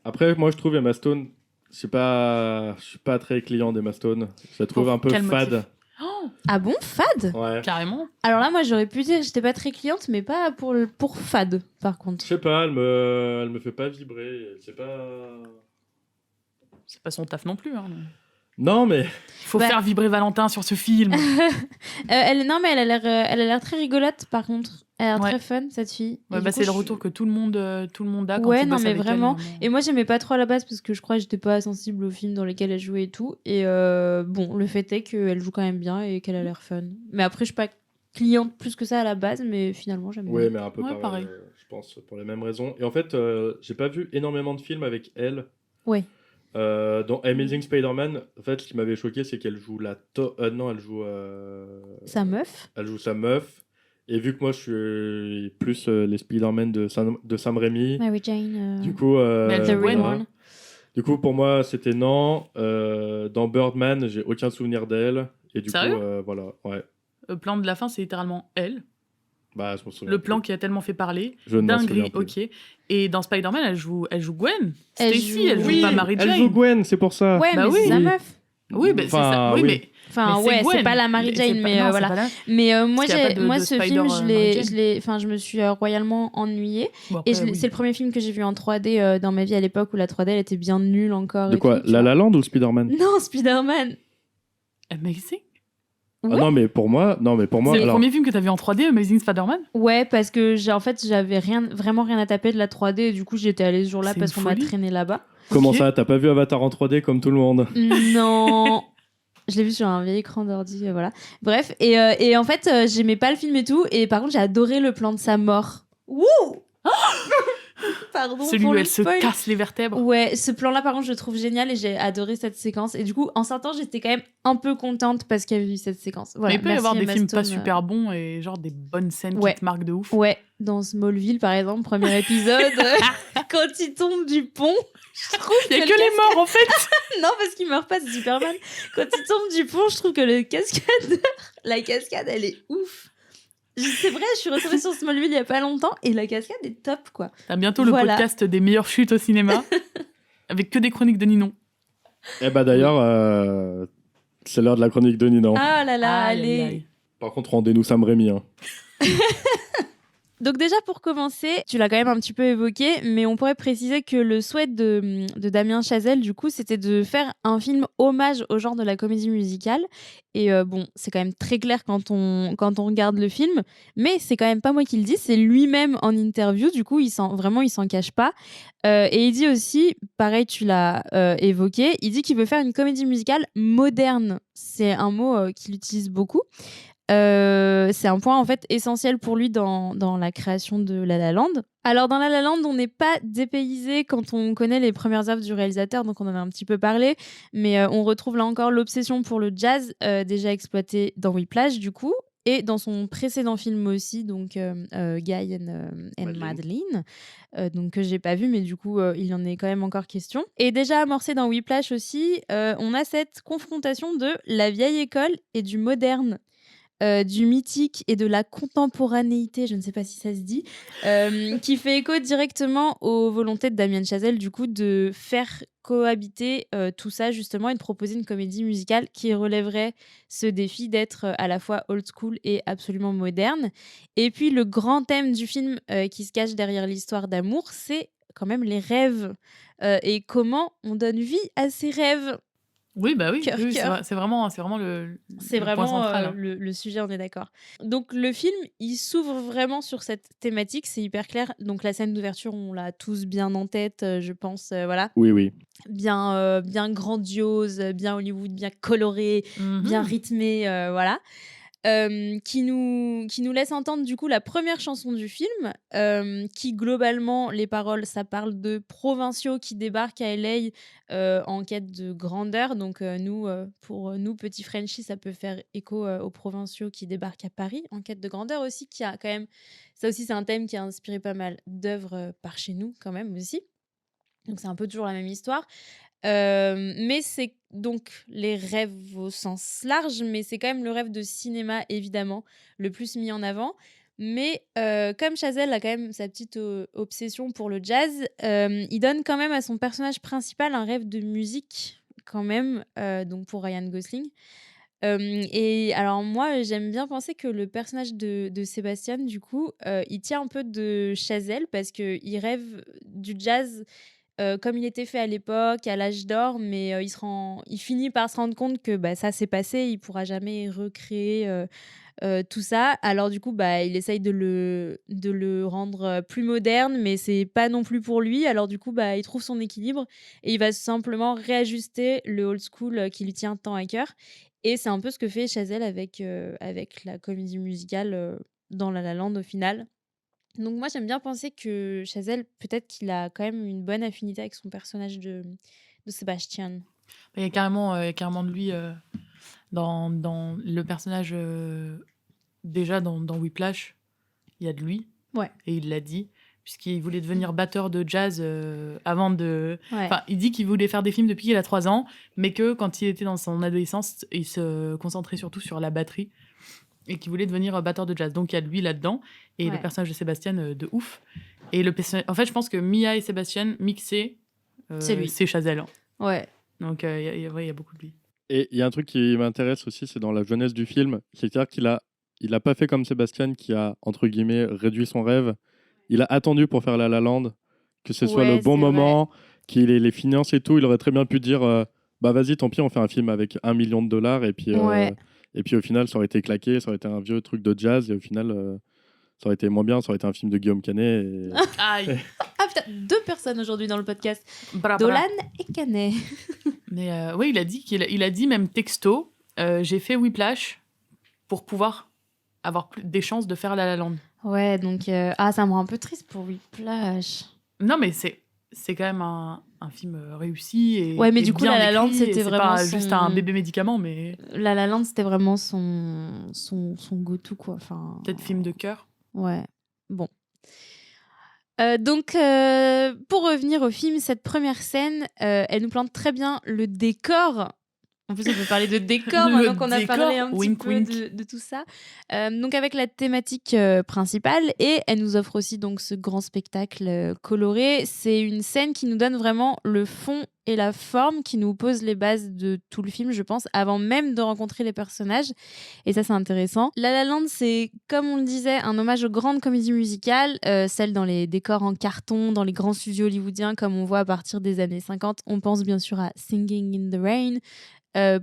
Après, moi, je trouve Emma Stone, je suis pas très client d'Emma Stone. Je la trouve Pour un peu quel fade. motif Oh, Ah bon, fade? Ouais. carrément. Alors là, moi, j'aurais pu dire que j'étais pas très cliente, mais pas pour fade, par contre. Je sais pas, elle me fait pas vibrer. C'est pas. C'est pas son taf non plus. Hein. Non, mais Il faut Bah. faire vibrer Valentin sur ce film. Non, mais elle a l'air très rigolote, par contre. Elle a l'air Ouais. très fun, cette fille. Ouais, Et bah, du coup, c'est le je- retour que tout le monde a quand Ouais, il non, bosse mais avec vraiment. elle. Et moi, j'aimais pas trop à la base parce que je crois que j'étais pas sensible aux films dans lesquels elle jouait et tout. Et bon, le fait est qu'elle joue quand même bien et qu'elle a l'air fun. Mais après, je suis pas cliente plus que ça à la base, mais finalement, j'aime ouais, bien. mais un peu Ouais, pareil. pareil. Je pense pour les mêmes raisons. Et en fait, j'ai pas vu énormément de films avec elle. Ouais. Dans Amazing Spider-Man, en fait, ce qui m'avait choqué, c'est qu'elle joue non, elle joue. Sa meuf. Elle joue sa meuf. Et vu que moi, je suis plus les Spider-Man de Sam Raimi, Mary Jane. du coup, Mais elle The joue Real Gwen. One. Du coup, pour moi, c'était non. Dans Birdman, j'ai aucun souvenir d'elle. Et du Sérieux coup, voilà, ouais. Le plan de la fin, c'est littéralement elle. Bah, je me souviens Le plan plus. qui a tellement fait parler. Je ne m'en souviens Dinguerie, plus. ok. Et dans Spider-Man, elle joue Gwen. Elle Stacy, elle joue joue- pas Mary Jane. elle joue Gwen, c'est pour ça. Ouais, Bah mais oui. c'est sa Oui. meuf. Oui, bah, c'est ça. Oui, mais Enfin, c'est ouais, c'est Gwen. pas la Mary Mais c'est Jane, pas- mais non, c'est voilà. pas la- Mais moi, Parce qu'il y a pas de ce Spider, film, Mary Jane. enfin, je me suis royalement ennuyée. Bon, Et après, oui. c'est le premier film que j'ai vu en 3D dans ma vie à l'époque où la 3D elle était bien nulle encore. De et quoi tout, tu La vois. La Land ou Spider-Man? Non, Spider-Man. Amazing. Ah Ouais. non, mais pour moi, C'est le alors, premier film que t'as vu en 3D, Amazing Spider-Man. Ouais, parce que en fait, j'avais vraiment rien à taper de la 3D et du coup, j'étais allée ce jour-là C'est parce une qu'on m'a folie. traîné là-bas. comment Ok. ça, t'as pas vu Avatar en 3D comme tout le monde? Non. Je l'ai vu sur un vieil écran d'ordi, voilà. Bref, et en fait, j'aimais pas le film et tout, et par contre, j'ai adoré le plan de sa mort. Wouh. Pardon Celui pour où le elle se spoil. casse les vertèbres. Ouais, ce plan-là, par contre, je le trouve génial et j'ai adoré cette séquence. Et du coup, en sortant, j'étais quand même un peu contente parce qu'il y avait eu cette séquence. Voilà, Mais il peut y merci avoir des Emma films pas Stone. super bons et genre des bonnes scènes Ouais. qui te marquent de ouf. Ouais, dans Smallville, par exemple, premier épisode, quand il tombe du pont, je trouve Il y a le que les morts en fait. Non, parce qu'il meurt pas, c'est Superman. Quand il tombe du pont, je trouve que le cascadeur, la cascade, elle est ouf. C'est vrai, je suis retombée sur Smallville il y a pas longtemps et la cascade est top, quoi. T'as bientôt le Voilà. podcast des meilleures chutes au cinéma avec que des chroniques de Ninon. Eh bah d'ailleurs, c'est l'heure de la chronique de Ninon. Ah là là, Aïe, allez. aïe, aïe. Par contre, rendez-nous Sam Raimi. Hein. Donc déjà pour commencer, tu l'as quand même un petit peu évoqué, mais on pourrait préciser que le souhait de Damien Chazelle, du coup, c'était de faire un film hommage au genre de la comédie musicale. Et bon, c'est quand même très clair quand on regarde le film, mais c'est quand même pas moi qui le dis, c'est lui-même en interview, du coup, il s'en cache pas. Et il dit aussi, pareil, tu l'as évoqué, il dit qu'il veut faire une comédie musicale moderne. C'est un mot qu'il utilise beaucoup. C'est un point en fait essentiel pour lui dans la création de La La Land. Alors dans La La Land, on n'est pas dépaysé quand on connaît les premières œuvres du réalisateur, donc on en a un petit peu parlé, mais on retrouve là encore l'obsession pour le jazz déjà exploitée dans Whiplash du coup, et dans son précédent film aussi, donc Guy and Madeline, donc que j'ai pas vu, mais du coup il y en est quand même encore question. Et déjà amorcé dans Whiplash aussi, on a cette confrontation de la vieille école et du moderne. Du mythique et de la contemporanéité, je ne sais pas si ça se dit, qui fait écho directement aux volontés de Damien Chazelle, du coup, de faire cohabiter tout ça, justement, et de proposer une comédie musicale qui relèverait ce défi d'être à la fois old school et absolument moderne. Et puis, le grand thème du film qui se cache derrière l'histoire d'amour, c'est quand même les rêves. Et comment on donne vie à ces rêves. Oui, bah oui, Cœur, oui, c'est cœur. vrai- c'est vraiment le C'est le point vraiment central. Hein. le sujet, on est d'accord. Donc le film, il s'ouvre vraiment sur cette thématique, c'est hyper clair. Donc la scène d'ouverture, on l'a tous bien en tête, je pense, voilà. Oui. Bien grandiose, bien Hollywood, bien coloré, Mhm. bien rythmé, voilà. qui nous laisse entendre du coup la première chanson du film, qui globalement, les paroles, ça parle de provinciaux qui débarquent à LA en quête de grandeur. Donc pour nous, petits Frenchies, ça peut faire écho aux provinciaux qui débarquent à Paris en quête de grandeur aussi, qui a quand même... Ça aussi, c'est un thème qui a inspiré pas mal d'œuvres par chez nous quand même aussi. Donc c'est un peu toujours la même histoire. Mais c'est donc les rêves au sens large, mais c'est quand même le rêve de cinéma, évidemment, le plus mis en avant. Mais comme Chazelle a quand même sa petite obsession pour le jazz, il donne quand même à son personnage principal un rêve de musique, quand même, donc pour Ryan Gosling. Et alors moi, j'aime bien penser que le personnage de Sébastien, du coup, il tient un peu de Chazelle parce qu'il rêve du jazz comme il était fait à l'époque, à l'âge d'or, mais il finit par se rendre compte que ça s'est passé, il pourra jamais recréer tout ça. Alors du coup, il essaye de le rendre plus moderne, mais c'est pas non plus pour lui. Alors du coup, il trouve son équilibre et il va simplement réajuster le old school qui lui tient tant à cœur. Et c'est un peu ce que fait Chazelle avec la comédie musicale dans La La Land au final. Donc moi, j'aime bien penser que Chazelle, peut-être qu'il a quand même une bonne affinité avec son personnage de Sébastien. Il y a carrément de lui dans le personnage. Déjà, dans Whiplash, il y a de lui. Ouais. Et il l'a dit, puisqu'il voulait devenir batteur de jazz avant de... Ouais. Enfin, il dit qu'il voulait faire des films depuis qu'il a 3 ans, mais que quand il était dans son adolescence, il se concentrait surtout sur la batterie et qu'il voulait devenir batteur de jazz. Donc, il y a de lui là-dedans. Et le personnage de Sébastien, de ouf. Et en fait, je pense que Mia et Sébastien mixés, c'est Chazelle. Ouais. Donc, il y a beaucoup de lui. Et il y a un truc qui m'intéresse aussi, c'est dans la jeunesse du film. C'est-à-dire qu'il a pas fait comme Sébastien qui a, entre guillemets, réduit son rêve. Il a attendu pour faire La La Land, que ce soit le bon moment, qu'il ait les finances et tout. Il aurait très bien pu dire vas-y, tant pis, on fait un film avec $1 million et puis, et puis au final, ça aurait été claqué, ça aurait été un vieux truc de jazz et au final, ça aurait été moins bien, ça aurait été un film de Guillaume Canet. Et... Aïe. Ah putain, 2 personnes aujourd'hui dans le podcast. Bra, bra. Dolan et Canet. Mais oui, il a dit même texto, j'ai fait Whiplash pour pouvoir avoir des chances de faire La La Land. Ouais, donc ça me rend un peu triste pour Whiplash. Non, mais c'est quand même un film réussi et ouais, mais et du coup, bien La La Land, écrit, c'était et c'est vraiment pas juste un bébé médicament, mais La La Land, c'était vraiment son go-to, quoi. Enfin... peut-être film de cœur. Ouais, bon. Donc, pour revenir au film, cette première scène, elle nous plante très bien le décor. En plus, on peut parler de décor maintenant qu'on a parlé un petit peu de tout ça. Donc, avec la thématique principale, et elle nous offre aussi donc ce grand spectacle coloré. C'est une scène qui nous donne vraiment le fond et la forme, qui nous pose les bases de tout le film, je pense, avant même de rencontrer les personnages. Et ça, c'est intéressant. La La Land, c'est, comme on le disait, un hommage aux grandes comédies musicales, celles dans les décors en carton, dans les grands studios hollywoodiens, comme on voit à partir des années 50. On pense bien sûr à Singing in the Rain,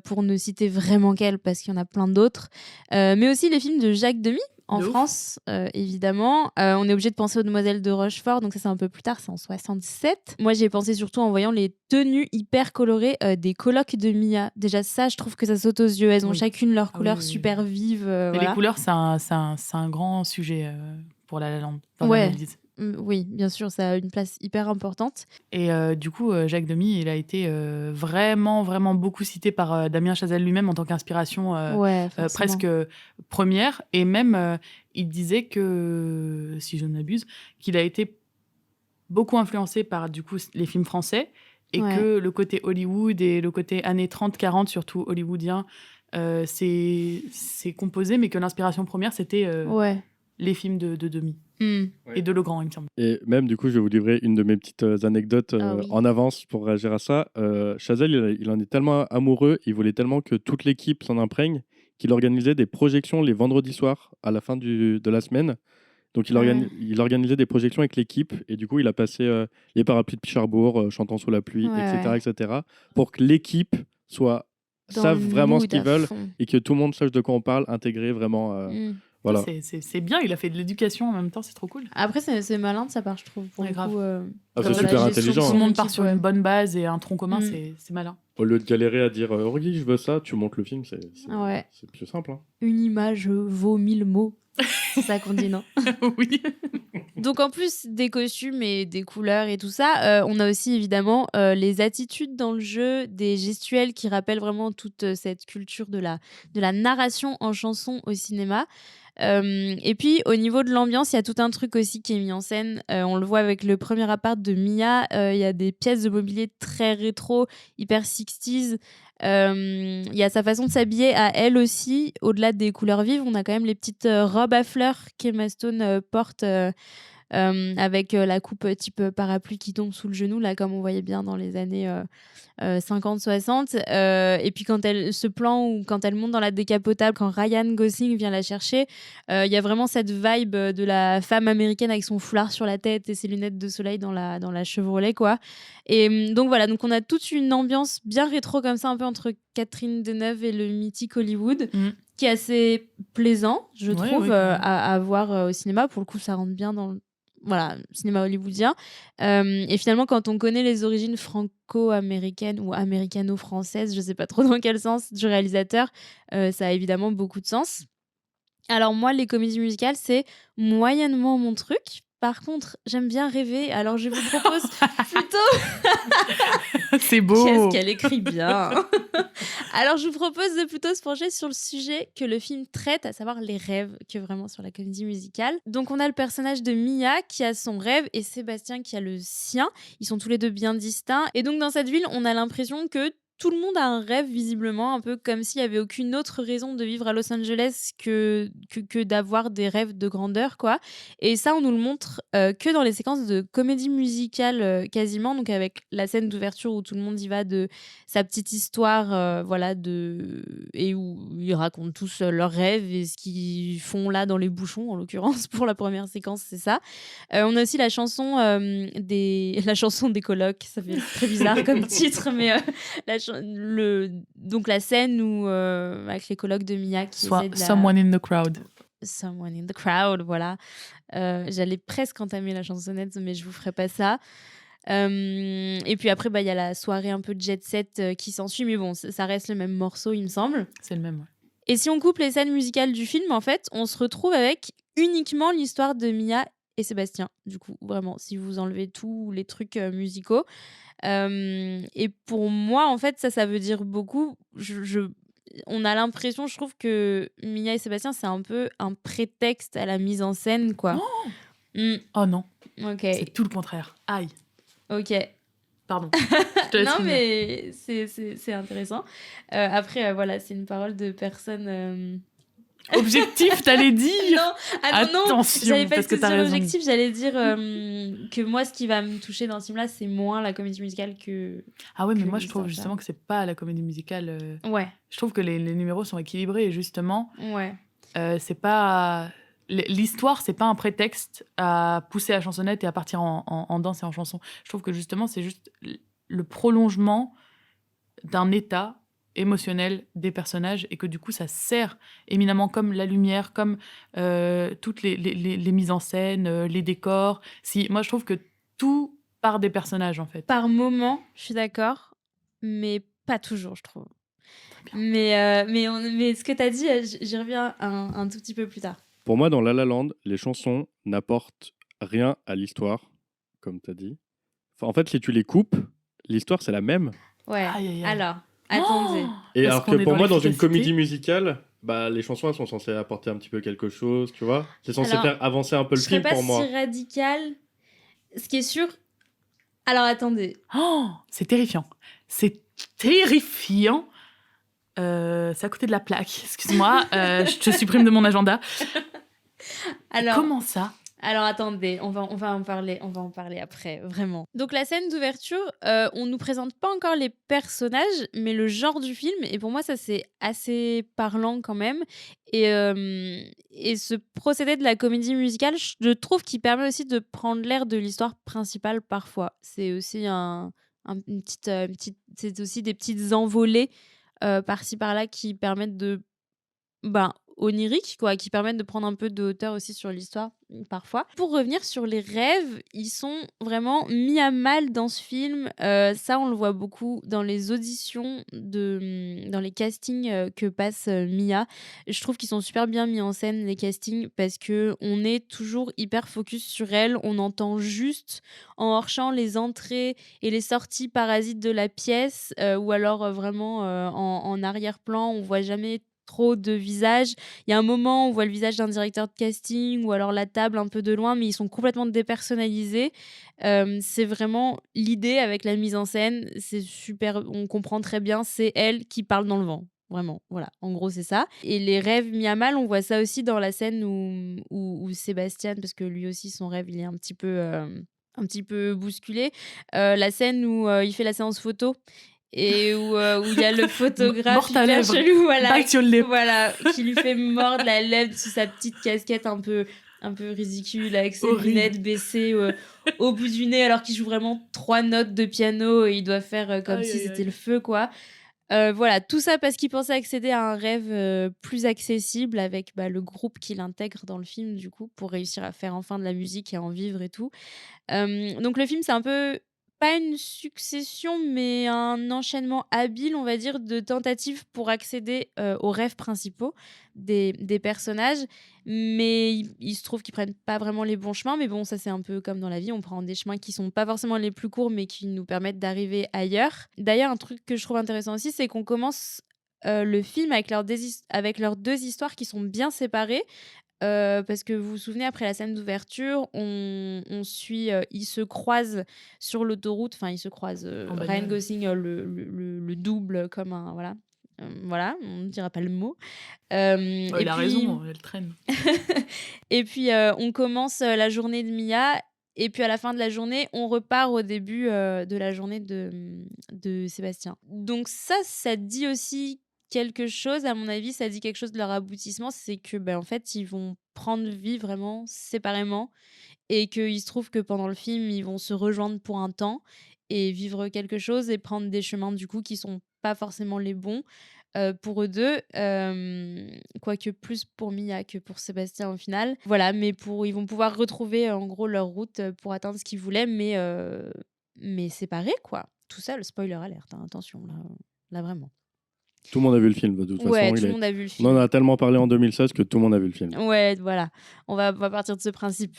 pour ne citer vraiment qu'elle, parce qu'il y en a plein d'autres. Mais aussi les films de Jacques Demy, en France, évidemment. On est obligé de penser aux Demoiselles de Rochefort, donc ça c'est un peu plus tard, c'est en 67. Moi j'y ai pensé surtout en voyant les tenues hyper colorées des colocs de Mia. Déjà ça, je trouve que ça saute aux yeux. Elles ont chacune leur couleur super vive. Mais voilà. les couleurs, c'est un grand sujet pour La La Land. Oui, bien sûr, ça a une place hyper importante. Et du coup, Jacques Demy, il a été vraiment, vraiment beaucoup cité par Damien Chazelle lui-même en tant qu'inspiration presque première. Et même, il disait que, si je ne m'abuse, qu'il a été beaucoup influencé par du coup, les films français et que le côté Hollywood et le côté années 30-40, surtout hollywoodien, c'est composé, mais que l'inspiration première, c'était les films de Demy. Et de Legrand, il me semble. Et même, du coup, je vais vous livrer une de mes petites anecdotes en avance pour réagir à ça. Chazelle, il en est tellement amoureux, il voulait tellement que toute l'équipe s'en imprègne, qu'il organisait des projections les vendredis soirs à la fin de la semaine. Donc, il organisait des projections avec l'équipe et du coup, il a passé les parapluies de Cherbourg, chantant sous la pluie, etc., pour que l'équipe savent vraiment ce qu'ils veulent et que tout le monde sache de quoi on parle, intégrer vraiment Voilà. C'est bien, il a fait de l'éducation en même temps, c'est trop cool. Après, c'est malin de sa part, je trouve. Pour Ouais, le grave. coup, Ah, Comme c'est ça, super la gestion intelligent. de Tout son le monde équipe, part sur ouais. une bonne base et un tronc commun, Mm. c'est malin. Au lieu de galérer à dire Orgy, je veux ça, tu montes le film, c'est Ouais. plus simple. Hein. Une image vaut 1000 mots. C'est ça qu'on dit, non? Oui. Donc en plus des costumes et des couleurs et tout ça, on a aussi évidemment les attitudes dans le jeu, des gestuels qui rappellent vraiment toute cette culture de la narration en chanson au cinéma. Et puis au niveau de l'ambiance, il y a tout un truc aussi qui est mis en scène. On le voit avec le premier appart de Mia, il y a des pièces de mobilier très rétro, hyper 60s. Il y a sa façon de s'habiller à elle aussi. Au-delà des couleurs vives, on a quand même les petites robes à fleurs qu'Emma Stone porte avec la coupe type parapluie qui tombe sous le genou, là, comme on voyait bien dans les années 50-60. Et puis ce plan où quand elle monte dans la décapotable, quand Ryan Gosling vient la chercher, il y a vraiment cette vibe de la femme américaine avec son foulard sur la tête et ses lunettes de soleil dans la Chevrolet, quoi. Et donc voilà, donc on a toute une ambiance bien rétro comme ça, un peu entre Catherine Deneuve et le mythique Hollywood, qui est assez plaisant, je trouve, à voir au cinéma. Pour le coup, ça rentre bien dans le cinéma hollywoodien. Et finalement, quand on connaît les origines franco-américaines ou américano-françaises, je sais pas trop dans quel sens, du réalisateur, ça a évidemment beaucoup de sens. Alors moi, les comédies musicales, c'est moyennement mon truc. Par contre, j'aime bien rêver, alors je vous propose plutôt... C'est beau. Qu'est-ce qu'elle écrit bien. Alors, je vous propose de plutôt se pencher sur le sujet que le film traite, à savoir les rêves, que vraiment sur la comédie musicale. Donc, on a le personnage de Mia qui a son rêve et Sébastien qui a le sien. Ils sont tous les deux bien distincts. Et donc, dans cette ville, on a l'impression que tout le monde a un rêve, visiblement, un peu comme s'il n'y avait aucune autre raison de vivre à Los Angeles que d'avoir des rêves de grandeur, quoi. Et ça, on nous le montre que dans les séquences de comédie musicale, quasiment, donc avec la scène d'ouverture où tout le monde y va de sa petite histoire, et où ils racontent tous leurs rêves et ce qu'ils font là dans les bouchons, en l'occurrence, pour la première séquence, c'est ça. On a aussi la chanson la chanson des colocs, ça fait très bizarre comme titre, mais donc la scène où avec les colocs de Mia qui essaient de Someone in the crowd. Someone in the crowd, voilà. J'allais presque entamer la chansonnette, mais je vous ferai pas ça. Et puis après, il y a la soirée un peu jet set qui s'ensuit, mais bon, ça reste le même morceau, il me semble. C'est le même, ouais. Et si on coupe les scènes musicales du film, en fait, on se retrouve avec uniquement l'histoire de Mia et Sébastien. Du coup, vraiment, si vous enlevez tous les trucs musicaux. Et pour moi, en fait, ça veut dire beaucoup. On a l'impression, je trouve, que Mia et Sébastien, c'est un peu un prétexte à la mise en scène, quoi. Oh non. Ok. C'est tout le contraire. Aïe. Ok. Pardon. Je te laisse Non, finir. mais c'est intéressant. Après, voilà, c'est une parole de personne... Objectif, t'allais dire. Non, Attention, j'allais pas parce que te t'as dire raison. objectif, j'allais dire que moi, ce qui va me toucher dans ce film-là, c'est moins la comédie musicale que... Ah ouais, mais que moi je trouve l'histoire, justement que c'est pas la comédie musicale. Ouais, Je trouve que les numéros sont équilibrés et justement, ouais. c'est pas. L'histoire, c'est pas un prétexte à pousser la chansonnette et à partir en danse et en chanson. Je trouve que justement, c'est juste le prolongement d'un état émotionnel des personnages et que du coup, ça sert éminemment comme la lumière, comme toutes les mises en scène, les décors. Moi, je trouve que tout part des personnages, en fait. Par moment, je suis d'accord, mais pas toujours, je trouve. Mais ce que tu as dit, j'y reviens un tout petit peu plus tard. Pour moi, dans La La Land, les chansons n'apportent rien à l'histoire, comme tu as dit. Enfin, en fait, si tu les coupes, l'histoire, c'est la même. Ouais, Aïe, aïe, aïe. alors, attendez. Et Est-ce alors qu'on que est pour dans moi, dans une l'efficacité comédie musicale, les chansons, elles sont censées apporter un petit peu quelque chose, tu vois. C'est censé Alors, faire avancer un peu le Je serais film pas pour moi. si radical. Ce qui est sûr... Alors, attendez. Oh, c'est terrifiant. C'est terrifiant. C'est à côté de la plaque. Excuse-moi, je te supprime de mon agenda. Alors, Comment ça? Alors attendez, on va en parler après, vraiment. Donc la scène d'ouverture, on nous présente pas encore les personnages, mais le genre du film, et pour moi ça c'est assez parlant quand même. Et ce procédé de la comédie musicale, je trouve qu'il permet aussi de prendre l'air de l'histoire principale parfois. C'est aussi c'est aussi des petites envolées par-ci par-là qui permettent de oniriques, quoi, qui permettent de prendre un peu de hauteur aussi sur l'histoire, parfois. Pour revenir sur les rêves, ils sont vraiment mis à mal dans ce film. Ça, on le voit beaucoup dans les auditions, dans les castings que passe Mia. Je trouve qu'ils sont super bien mis en scène, les castings, parce qu'on est toujours hyper focus sur elle. On entend juste en hors-champ les entrées et les sorties parasites de la pièce, ou alors vraiment en arrière-plan, on voit jamais trop de visage. Il y a un moment où on voit le visage d'un directeur de casting ou alors la table un peu de loin, mais ils sont complètement dépersonnalisés. C'est vraiment l'idée avec la mise en scène, c'est super, on comprend très bien, c'est elle qui parle dans le vent. Vraiment, voilà, en gros c'est ça. Et les rêves mis à mal, on voit ça aussi dans la scène où Sébastien, parce que lui aussi son rêve il est un petit peu bousculé. La scène où il fait la séance photo et où il y a le photographe Morte à hyper lèvres. chelou, voilà, Bite your lip. voilà, qui lui fait mordre la lèvre sous sa petite casquette un peu ridicule avec ses Horrible. lunettes baissées au bout du nez alors qu'il joue vraiment 3 notes de piano et il doit faire comme Aïe, si aïe, c'était aïe. le feu, quoi. Voilà, tout ça parce qu'il pensait accéder à un rêve plus accessible avec le groupe qu'il intègre dans le film, du coup, pour réussir à faire enfin de la musique et à en vivre et tout. Donc le film, c'est un peu pas une succession, mais un enchaînement habile, on va dire, de tentatives pour accéder aux rêves principaux des personnages. Mais il se trouve qu'ils prennent pas vraiment les bons chemins. Mais bon, ça, c'est un peu comme dans la vie. On prend des chemins qui sont pas forcément les plus courts, mais qui nous permettent d'arriver ailleurs. D'ailleurs, un truc que je trouve intéressant aussi, c'est qu'on commence le film avec avec leurs deux histoires qui sont bien séparées. Parce que vous vous souvenez, après la scène d'ouverture, on suit, ils se croisent sur l'autoroute, enfin ils se croisent, En Ryan bagnole. Gosling le double comme un voilà, on ne dira pas le mot. Ouais, Et il a puis raison, elle traîne. et puis, on commence, la journée de Mia et puis à la fin de la journée, on repart au début, de la journée de Sébastien. Donc ça dit aussi quelque chose, à mon avis, ça dit quelque chose de leur aboutissement, c'est que, en fait, ils vont prendre vie vraiment séparément et qu'il se trouve que pendant le film, ils vont se rejoindre pour un temps et vivre quelque chose et prendre des chemins, du coup, qui sont pas forcément les bons, pour eux 2, quoique plus pour Mia que pour Sébastien au final. Voilà, mais ils vont pouvoir retrouver, en gros, leur route, pour atteindre ce qu'ils voulaient, mais séparés, quoi. Tout ça, le spoiler alert, hein, attention, là, vraiment. Tout le monde a vu le film, de toute Ouais, façon. tout le monde a vu le On en film. a tellement parlé en 2016 que tout le monde a vu le film. Ouais, voilà, on va partir de ce principe.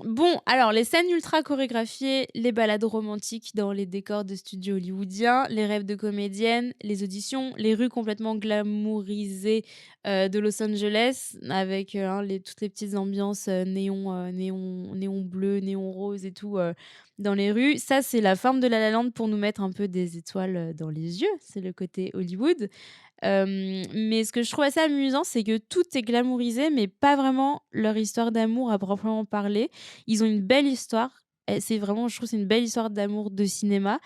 Bon, alors les scènes ultra chorégraphiées, les balades romantiques dans les décors de studios hollywoodiens, les rêves de comédiennes, les auditions, les rues complètement glamourisées de Los Angeles avec toutes les petites ambiances néon bleu, néon rose et tout dans les rues. Ça, c'est la forme de La La Land pour nous mettre un peu des étoiles dans les yeux. C'est le côté Hollywood. Mais ce que je trouve assez amusant, c'est que tout est glamourisé, mais pas vraiment leur histoire d'amour à proprement parler. Ils ont une belle histoire. C'est vraiment, je trouve, c'est une belle histoire d'amour de cinéma.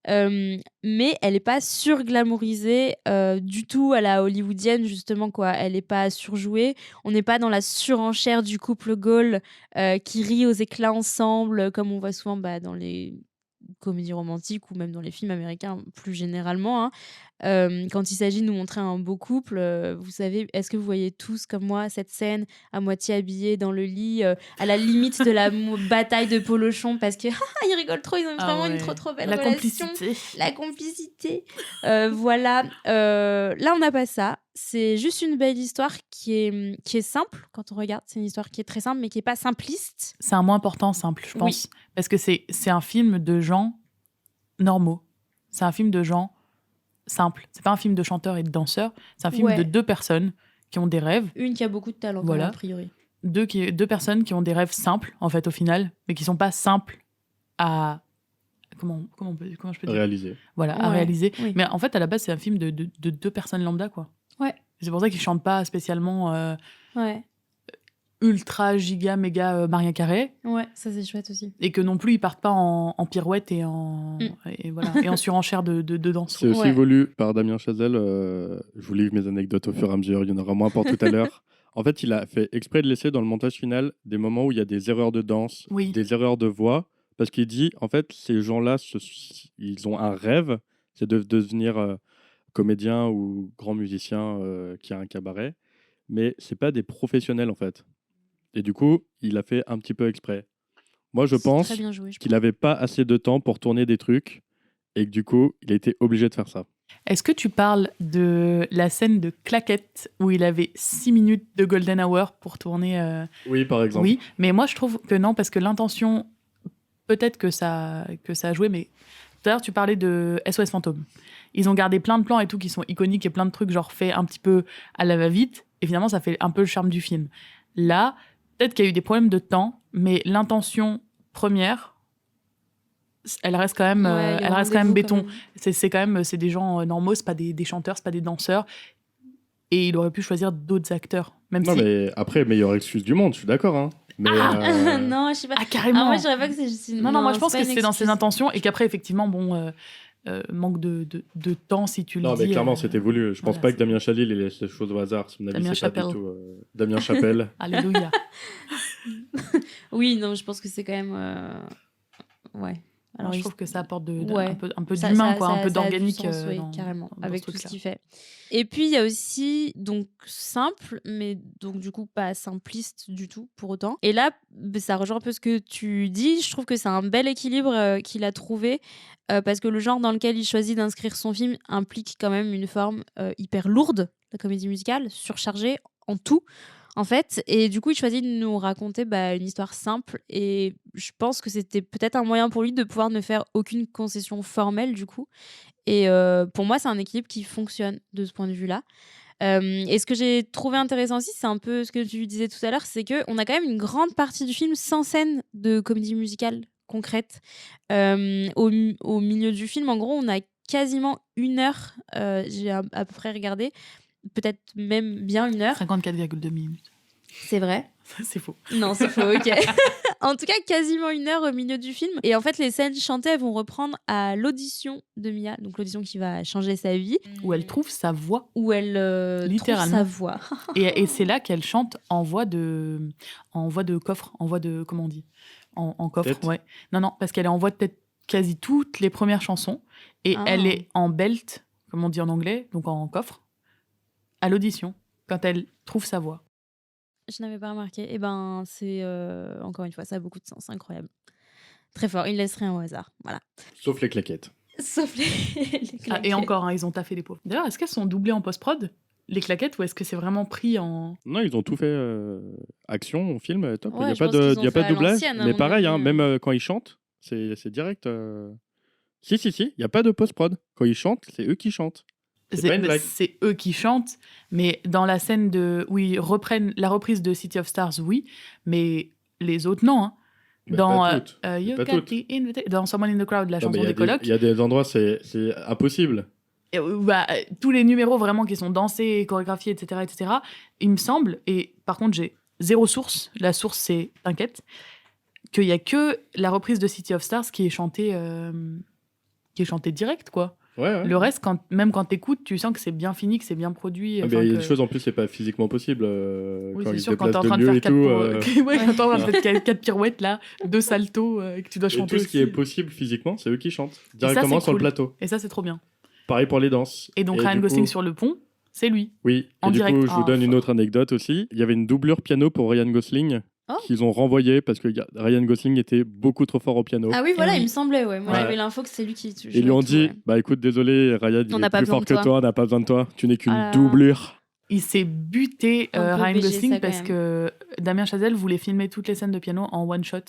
Mais elle est pas surglamourisée du tout à la hollywoodienne, justement, quoi. Elle est pas surjouée. On n'est pas dans la surenchère du couple Goal qui rit aux éclats ensemble, comme on voit souvent dans les comédies romantiques ou même dans les films américains plus généralement, hein. Quand il s'agit de nous montrer un beau couple, vous savez, est-ce que vous voyez tous comme moi cette scène à moitié habillée dans le lit, à la limite de la bataille de Polochon parce que ils rigolent trop, ils ont vraiment une trop belle La relation. complicité. La complicité. Voilà. Là, on n'a pas ça. C'est juste une belle histoire qui est simple quand on regarde. C'est une histoire qui est très simple, mais qui est pas simpliste. C'est un mot important, simple, je Oui. pense. Parce que c'est un film de gens normaux. C'est un film de gens simples. C'est pas un film de chanteurs et de danseurs. C'est un film Ouais. de deux personnes qui ont des rêves. Une qui a beaucoup de talent, quand Voilà. même, a priori. Deux personnes qui ont des rêves simples, en fait, au final, mais qui sont pas simples à... Comment je peux dire Réalisé. Voilà, à Ouais, réaliser. oui. Mais en fait, à la base, c'est un film de deux personnes lambda, quoi. Ouais. C'est pour ça qu'ils chantent pas spécialement Ouais. ultra, giga, méga Maria Carré. Ouais, ça c'est chouette aussi. Et que non plus, ils partent pas en pirouette et en, et voilà, et en surenchère de danse. C'est aussi Ouais. voulu par Damien Chazelle. Je vous livre mes anecdotes au fur et à mesure. Il y en aura moins pour tout à l'heure. En fait, il a fait exprès de laisser dans le montage final des moments où il y a des erreurs de danse, Oui. des erreurs de voix, parce qu'il dit, en fait, ces gens-là, ils ont un rêve, c'est de devenir comédien ou grand musicien qui a un cabaret. mais c'est pas des professionnels en fait. Et du coup, il a fait un petit peu exprès. Moi, je C'est pense très bien joué, je qu'il pense. n'avait pas assez de temps pour tourner des trucs et que du coup, il a été obligé de faire ça. Est-ce que tu parles de la scène de claquette où il avait 6 minutes de golden hour pour tourner Oui, par exemple. Oui, mais moi je trouve que non, parce que l'intention, peut-être que ça a joué, mais tout à l'heure tu parlais de SOS Fantôme. Ils ont gardé plein de plans et tout qui sont iconiques et plein de trucs genre faits un petit peu à la va-vite. Et finalement, ça fait un peu le charme du film. Là, peut-être qu'il y a eu des problèmes de temps, mais l'intention première, elle reste quand même, Ouais, il y a elle un reste quand même rendez-vous, béton. C'est quand même, c'est des gens normaux, c'est pas des chanteurs, c'est pas des danseurs. Et il aurait pu choisir d'autres acteurs, même Non, si. mais après, meilleure excuse du monde, je suis d'accord. Hein. Mais, Non, je sais pas. Ah, carrément. Ah, moi, je dirais pas que c'est juste une... Non, moi je pense c'est que pas une c'était dans ses excuse. intentions et qu'après, effectivement, bon, manque de temps si tu le Non, dis. mais clairement, c'était voulu. Je pense voilà, pas que Damien Chazelle il laisse les choses au hasard. À mon avis, Damien c'est pas du Chapelle. tout Damien Chapelle. Alléluia. Oui, non, je pense que c'est quand même... Ouais. Alors, je trouve que ça apporte Ouais. un peu Ça- d'humain, ça- quoi, un ça- peu ça a du d'organique. sens, oui, dans- carrément, dans avec ce tout ce truc-là. qu'il fait. Et puis, il y a aussi, donc, simple, mais donc, du coup, pas simpliste du tout, pour autant. Et là, ça rejoint un peu ce que tu dis. Je trouve que c'est un bel équilibre qu'il a trouvé, parce que le genre dans lequel il choisit d'inscrire son film implique quand même une forme hyper lourde, la comédie musicale, surchargée en tout. En fait, et du coup, il choisit de nous raconter une histoire simple. Et je pense que c'était peut-être un moyen pour lui de pouvoir ne faire aucune concession formelle, du coup. Et pour moi, c'est un équilibre qui fonctionne de ce point de vue-là. Et ce que j'ai trouvé intéressant aussi, c'est un peu ce que tu disais tout à l'heure, c'est qu'on a quand même une grande partie du film sans scène de comédie musicale concrète. Au milieu du film, en gros, on a quasiment 1 heure, j'ai à peu près regardé, peut-être même bien 1 heure. 54,2 minutes. C'est vrai. C'est faux. Non, c'est faux, ok. En tout cas, quasiment 1 heure au milieu du film. Et en fait, les scènes chantées, elles vont reprendre à l'audition de Mia, donc l'audition qui va changer sa vie, Où elle trouve sa voix. où elle trouve Littéralement. sa voix. Et c'est là qu'elle chante en voix de coffre, en voix de, comment on dit, en coffre, Tête. ouais. Non, parce qu'elle est en voix de tête quasi toutes les premières chansons, et Ah. elle est en belt, comme on dit en anglais, donc en coffre, à l'audition, quand elle trouve sa voix. Je n'avais pas remarqué. Et ben, c'est encore une fois, ça a beaucoup de sens, incroyable. Très fort, il ne laisse rien au hasard. Voilà. Sauf les claquettes. Sauf les Ah, claquettes. et encore, hein, ils ont taffé les pauvres. D'ailleurs, est-ce qu'elles sont doublées en post-prod, les claquettes, ou est-ce que c'est vraiment pris en... Non, ils ont tout fait action, film, top. Il Ouais, n'y a je pas pense qu'ils de, ont y a pas fait de à doublage. l'ancienne, à Mais mon pareil, avis, hein, même quand ils chantent, c'est direct. Si, il n'y a pas de post-prod. Quand ils chantent, c'est eux qui chantent. C'est pas une blague. C'est eux qui chantent, mais dans la scène où ils reprennent la reprise de City of Stars, oui, mais les autres, non. Hein. Bah, Dans pas toutes. You Pas Got toutes. the Invitation, dans Someone in the Crowd, la Non, mais chanson des colocs, il y a des endroits, c'est impossible. et, tous les numéros vraiment qui sont dansés, chorégraphiés, etc., il me semble, et par contre j'ai zéro source, la source c'est, t'inquiète, qu'il y a que la reprise de City of Stars qui est chantée direct, quoi. Ouais. Le reste, même quand t'écoutes, tu sens que c'est bien fini, que c'est bien produit. Ah, enfin, mais il y a que- des choses en plus, c'est pas physiquement possible. Oui, Quand c'est ils sûr, se quand t'es en déplacent train de de lieu faire et 4 tout. ouais, quand t'es en train de faire 4 pirouettes, là, 2 saltos, et que tu dois Et chanter tout ce qui est aussi. possible physiquement, c'est eux qui chantent. ça, Directement c'est sur le cool. plateau. Et ça, c'est trop bien. Pareil pour les danses. Et donc, Ryan du Gosling coup- sur le pont, c'est lui. Oui, en et du direct. coup, je vous donne une autre anecdote aussi. Il y avait une doublure piano pour Ryan Gosling Oh. qu'ils ont renvoyé parce que Ryan Gosling était beaucoup trop fort au piano. Ah oui, voilà, oui. il me semblait, ouais. Moi, Ouais. j'avais l'info que c'est lui qui jouait Ils lui ont tout, dit, ouais. bah écoute, désolé, Ryan, il On est n'a pas plus besoin fort de que toi. toi, on n'a pas besoin de toi. Tu n'es qu'une Ah là là. doublure. Il s'est buté, Un peu Ryan BG, Gosling, ça, quand parce même. que Damien Chazelle voulait filmer toutes les scènes de piano en one shot.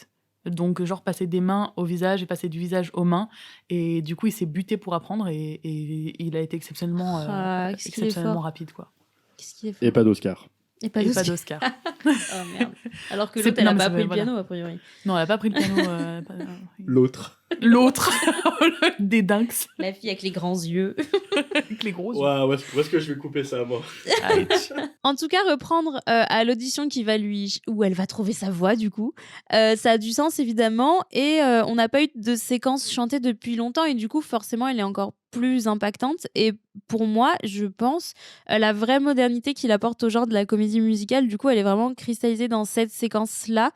Donc, genre, passer des mains au visage et passer du visage aux mains. Et du coup, il s'est buté pour apprendre et il a été exceptionnellement, Qu'est-ce qu'il est exceptionnellement fort. rapide, quoi. Qu'est-ce qu'il est fort. Et pas d'Oscar. Et pas Et pas d'Oscar. d'Oscar. Oh merde. Alors que C'est- l'autre, elle non, a mais pas c'est- pris le voilà. piano, a priori. Non, elle a pas pris le piano. L'autre. L'autre, des dinks La fille avec les grands yeux. avec les gros yeux. Ouais, où est-ce que je vais couper ça, moi? En tout cas, reprendre à l'audition où elle va trouver sa voix, du coup, ça a du sens évidemment. Et on n'a pas eu de séquence chantée depuis longtemps. Et du coup, forcément, elle est encore plus impactante. Et pour moi, je pense, la vraie modernité qu'il apporte au genre de la comédie musicale, du coup, elle est vraiment cristallisée dans cette séquence-là.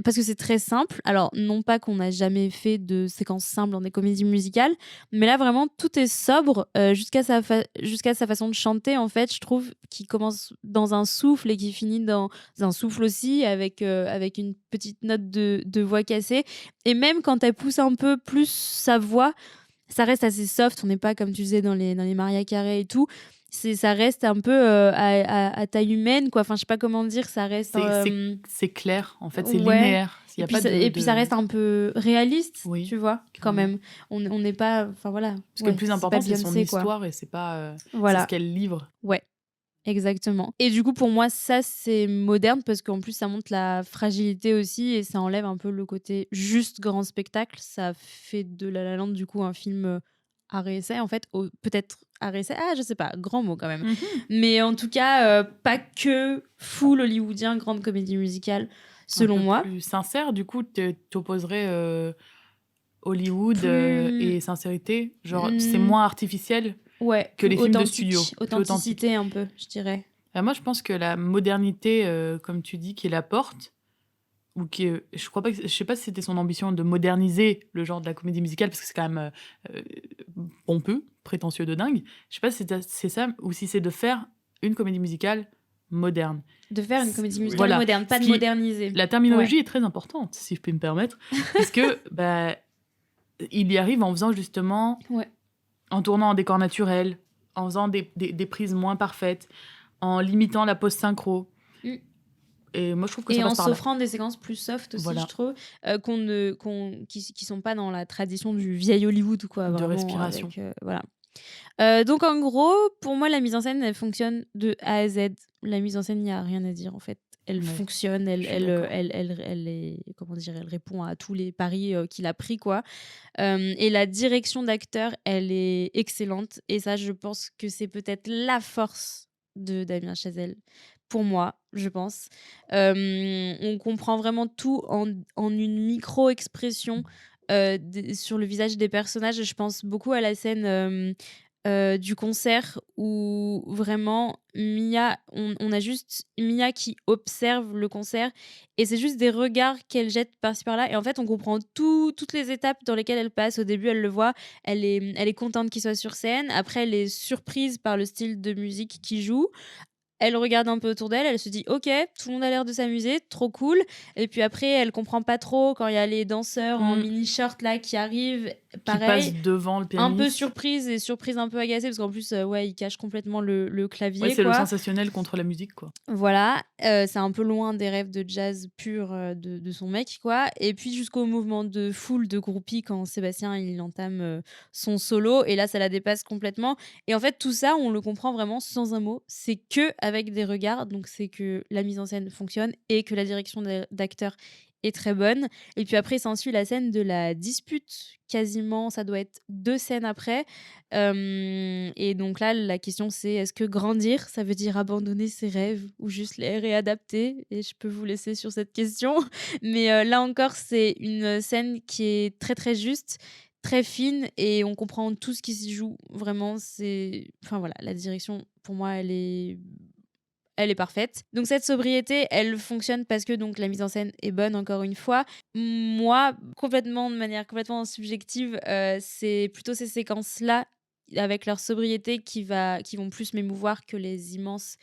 parce que c'est très simple. Alors, non pas qu'on n'a jamais fait de séquences simples dans des comédies musicales, mais là, vraiment, tout est sobre jusqu'à sa façon de chanter, en fait. Je trouve qu'il commence dans un souffle et qu'il finit dans un souffle aussi, avec une petite note de voix cassée. Et même quand elle pousse un peu plus sa voix, ça reste assez soft. On n'est pas, comme tu disais, dans les Mariah Carey et tout. Ça reste un peu à taille humaine, quoi. Enfin, je sais pas comment dire, ça reste... C'est clair, en fait, c'est ouais. linéaire. Il y a pas Et puis ça reste un peu réaliste, Oui, tu vois, quand même. On n'est pas... Enfin, voilà. Parce que le plus important, c'est son Beyoncé, quoi. histoire et c'est pas Voilà. c'est ce qu'elle livre. Ouais, exactement. Et du coup, pour moi, ça, c'est moderne parce qu'en plus, ça montre la fragilité aussi et ça enlève un peu le côté juste grand spectacle. Ça fait de La La Land, du coup, un film art et essai, en fait. Peut-être art et essai, je sais pas, grand mot quand même. Mais en tout cas, pas que full hollywoodien, grande comédie musicale, selon moi. Plus sincère, du coup, t'opposerais Hollywood et sincérité. Genre, c'est moins artificiel que les films de studio. Authenticité un peu, je dirais. Moi, je pense que la modernité, comme tu dis, qu'il apporte, ou que je sais pas si c'était son ambition de moderniser le genre de la comédie musicale, parce que c'est quand même pompeux, prétentieux de dingue. Je sais pas si c'est ça, ou si c'est de faire une comédie musicale moderne. De faire une comédie musicale moderne, pas de moderniser. La terminologie est très importante, si je peux me permettre, puisque il y arrive en faisant justement, en tournant en décor naturel, en faisant des prises moins parfaites, en limitant la pause synchro. Et moi, je trouve que ça passe par là. Et en s'offrant des séquences plus soft aussi, je trouve, qui sont pas dans la tradition du vieil Hollywood, quoi. De respiration. Voilà. Donc, en gros, pour moi, la mise en scène, elle fonctionne de A à Z. La mise en scène, il n'y a rien à dire, en fait. Elle fonctionne, elle répond à tous les paris qu'il a pris, quoi. Et la direction d'acteur, elle est excellente. Et ça, je pense que c'est peut-être la force de Damien Chazelle. Pour moi, je pense. On comprend vraiment tout en une micro-expression sur le visage des personnages. Je pense beaucoup à la scène du concert où vraiment Mia, on a juste Mia qui observe le concert et c'est juste des regards qu'elle jette par-ci par-là. Et en fait, on comprend toutes les étapes dans lesquelles elle passe. Au début, elle le voit, elle est contente qu'il soit sur scène. Après, elle est surprise par le style de musique qu'il joue. Elle regarde un peu autour d'elle, elle se dit ok, tout le monde a l'air de s'amuser, trop cool. Et puis après, elle comprend pas trop quand il y a les danseurs en mini-short là qui arrivent, pareil. Qui passent devant le pianiste. Un peu surprise un peu agacée parce qu'en plus, il cache complètement le clavier. Ouais, c'est le sensationnel contre la musique, quoi. Voilà, c'est un peu loin des rêves de jazz pur de son mec, quoi. Et puis jusqu'au mouvement de foule, de groupie quand Sébastien il entame son solo et là ça la dépasse complètement. Et en fait tout ça on le comprend vraiment sans un mot, c'est que avec des regards, donc c'est que la mise en scène fonctionne et que la direction d'acteur est très bonne. Et puis après s'ensuit la scène de la dispute, quasiment ça doit être 2 scènes après. Et donc là la question c'est est-ce que grandir ça veut dire abandonner ses rêves ou juste les réadapter? Et je peux vous laisser sur cette question. Mais là encore c'est une scène qui est très très juste, très fine et on comprend tout ce qui s'y joue. Vraiment enfin voilà, la direction pour moi elle est parfaite. Donc cette sobriété, elle fonctionne parce que donc la mise en scène est bonne encore une fois. Moi, de manière complètement subjective, c'est plutôt ces séquences-là avec leur sobriété qui vont plus m'émouvoir que les immenses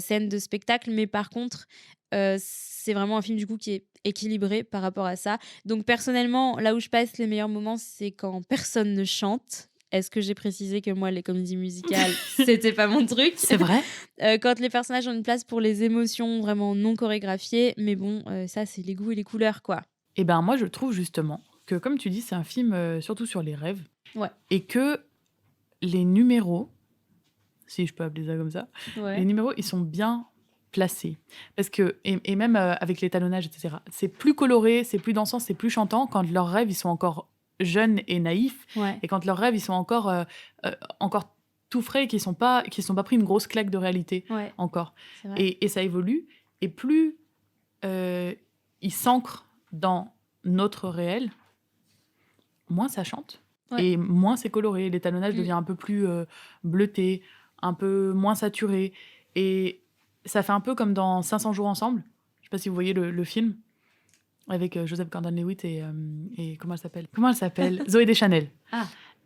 scènes de spectacle. Mais par contre, c'est vraiment un film du coup qui est équilibré par rapport à ça. Donc personnellement, là où je passe les meilleurs moments, c'est quand personne ne chante. Est-ce que j'ai précisé que moi, les comédies musicales, c'était pas mon truc? C'est vrai. Quand les personnages ont une place pour les émotions vraiment non chorégraphiées. Mais bon, ça, c'est les goûts et les couleurs, quoi. Et moi, je trouve justement que, comme tu dis, c'est un film surtout sur les rêves. Ouais. Et que les numéros, si je peux appeler ça comme ça, les numéros, ils sont bien placés. Parce que, et même avec l'étalonnage, etc., c'est plus coloré, c'est plus dansant, c'est plus chantant quand leurs rêves, ils sont encore jeunes et naïfs, et quand leurs rêves ils sont encore tout frais, qui sont pas pris une grosse claque de réalité encore. Et ça évolue et plus ils s'ancrent dans notre réel, moins ça chante et moins c'est coloré. L'étalonnage devient un peu plus bleuté, un peu moins saturé et ça fait un peu comme dans 500 jours ensemble. Je sais pas si vous voyez le film. avec Joseph Gordon-Levitt et comment elle s'appelle Zoé Deschanel.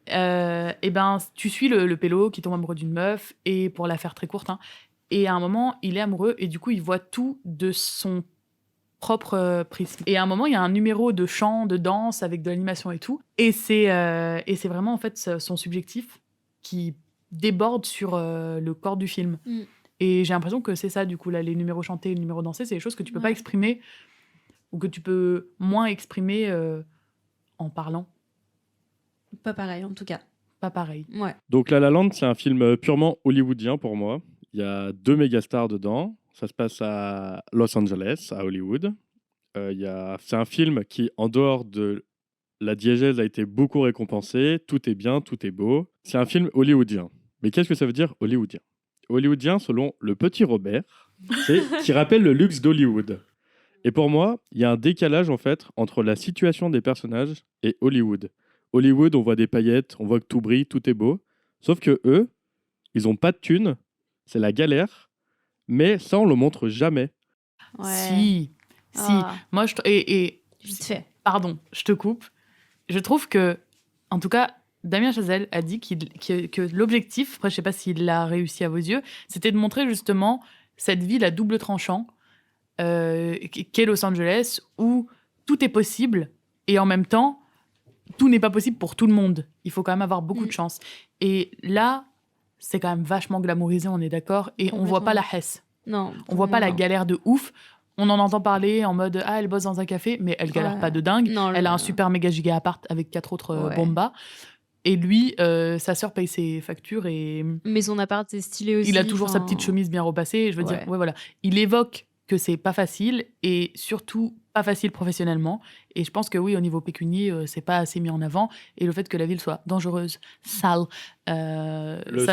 Et ben, tu suis le pélo qui tombe amoureux d'une meuf, et pour la faire très courte, hein, et à un moment, il est amoureux, et du coup, il voit tout de son propre prisme. Et à un moment, il y a un numéro de chant, de danse, avec de l'animation et tout, et c'est vraiment, en fait, son subjectif qui déborde sur le corps du film. Et j'ai l'impression que c'est ça, du coup, là, les numéros chantés et les numéros dansés, c'est des choses que tu peux pas exprimer, ou que tu peux moins exprimer en parlant. Pas pareil, en tout cas. Pas pareil. Ouais. Donc La La Land, c'est un film purement hollywoodien pour moi. Il y a 2 mégastars dedans. Ça se passe à Los Angeles, à Hollywood. C'est un film qui, en dehors de la diégèse, a été beaucoup récompensé. Tout est bien, tout est beau. C'est un film hollywoodien. Mais qu'est-ce que ça veut dire hollywoodien ? Hollywoodien, selon le petit Robert, c'est qui rappelle le luxe d'Hollywood. Et pour moi, il y a un décalage en fait entre la situation des personnages et Hollywood. Hollywood, on voit des paillettes, on voit que tout brille, tout est beau. Sauf que eux, ils ont pas de thunes, c'est la galère, mais ça, on le montre jamais. Si. Moi, vite fait. Pardon, je te coupe. Je trouve que, en tout cas, Damien Chazelle a dit que l'objectif, après je sais pas s'il l'a réussi à vos yeux, c'était de montrer justement cette ville à double tranchant qu'est Los Angeles, où tout est possible et en même temps, tout n'est pas possible pour tout le monde. Il faut quand même avoir beaucoup de chance. Et là, c'est quand même vachement glamourisé, on est d'accord, et on voit pas la hesse. Non. On voit pas la galère de ouf. On en entend parler en mode « Ah, elle bosse dans un café », mais elle galère pas de dingue. Non, elle a un super méga giga appart avec 4 autres bombas. Et lui, sa sœur paye ses factures et... Mais son appart, c'est stylé aussi. Il a toujours sa petite chemise bien repassée. Je veux dire, voilà. Il évoque que c'est pas facile et surtout pas facile professionnellement. Et je pense que oui, au niveau pécunier, c'est pas assez mis en avant. Et le fait que la ville soit dangereuse, sale, ça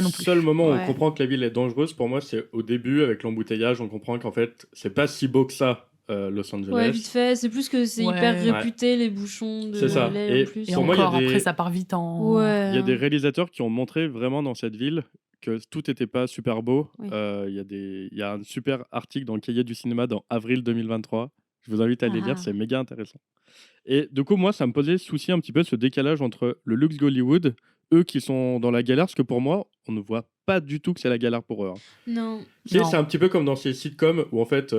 non plus. Le seul moment où on comprend que la ville est dangereuse, pour moi, c'est au début, avec l'embouteillage. On comprend qu'en fait, c'est pas si beau que ça, Los Angeles. Ouais, vite fait. C'est plus que c'est hyper réputé, les bouchons de lait en plus. Et encore, après, ça part vite en... Il y a des réalisateurs qui ont montré vraiment dans cette ville que tout n'était pas super beau. Il y a un super article dans le Cahier du cinéma dans avril 2023. Je vous invite à les lire, c'est méga intéressant. Et du coup, moi, ça me posait souci un petit peu ce décalage entre le luxe d'Hollywood, eux qui sont dans la galère, parce que pour moi, on ne voit pas du tout que c'est la galère pour eux. Non. C'est un petit peu comme dans ces sitcoms où en fait,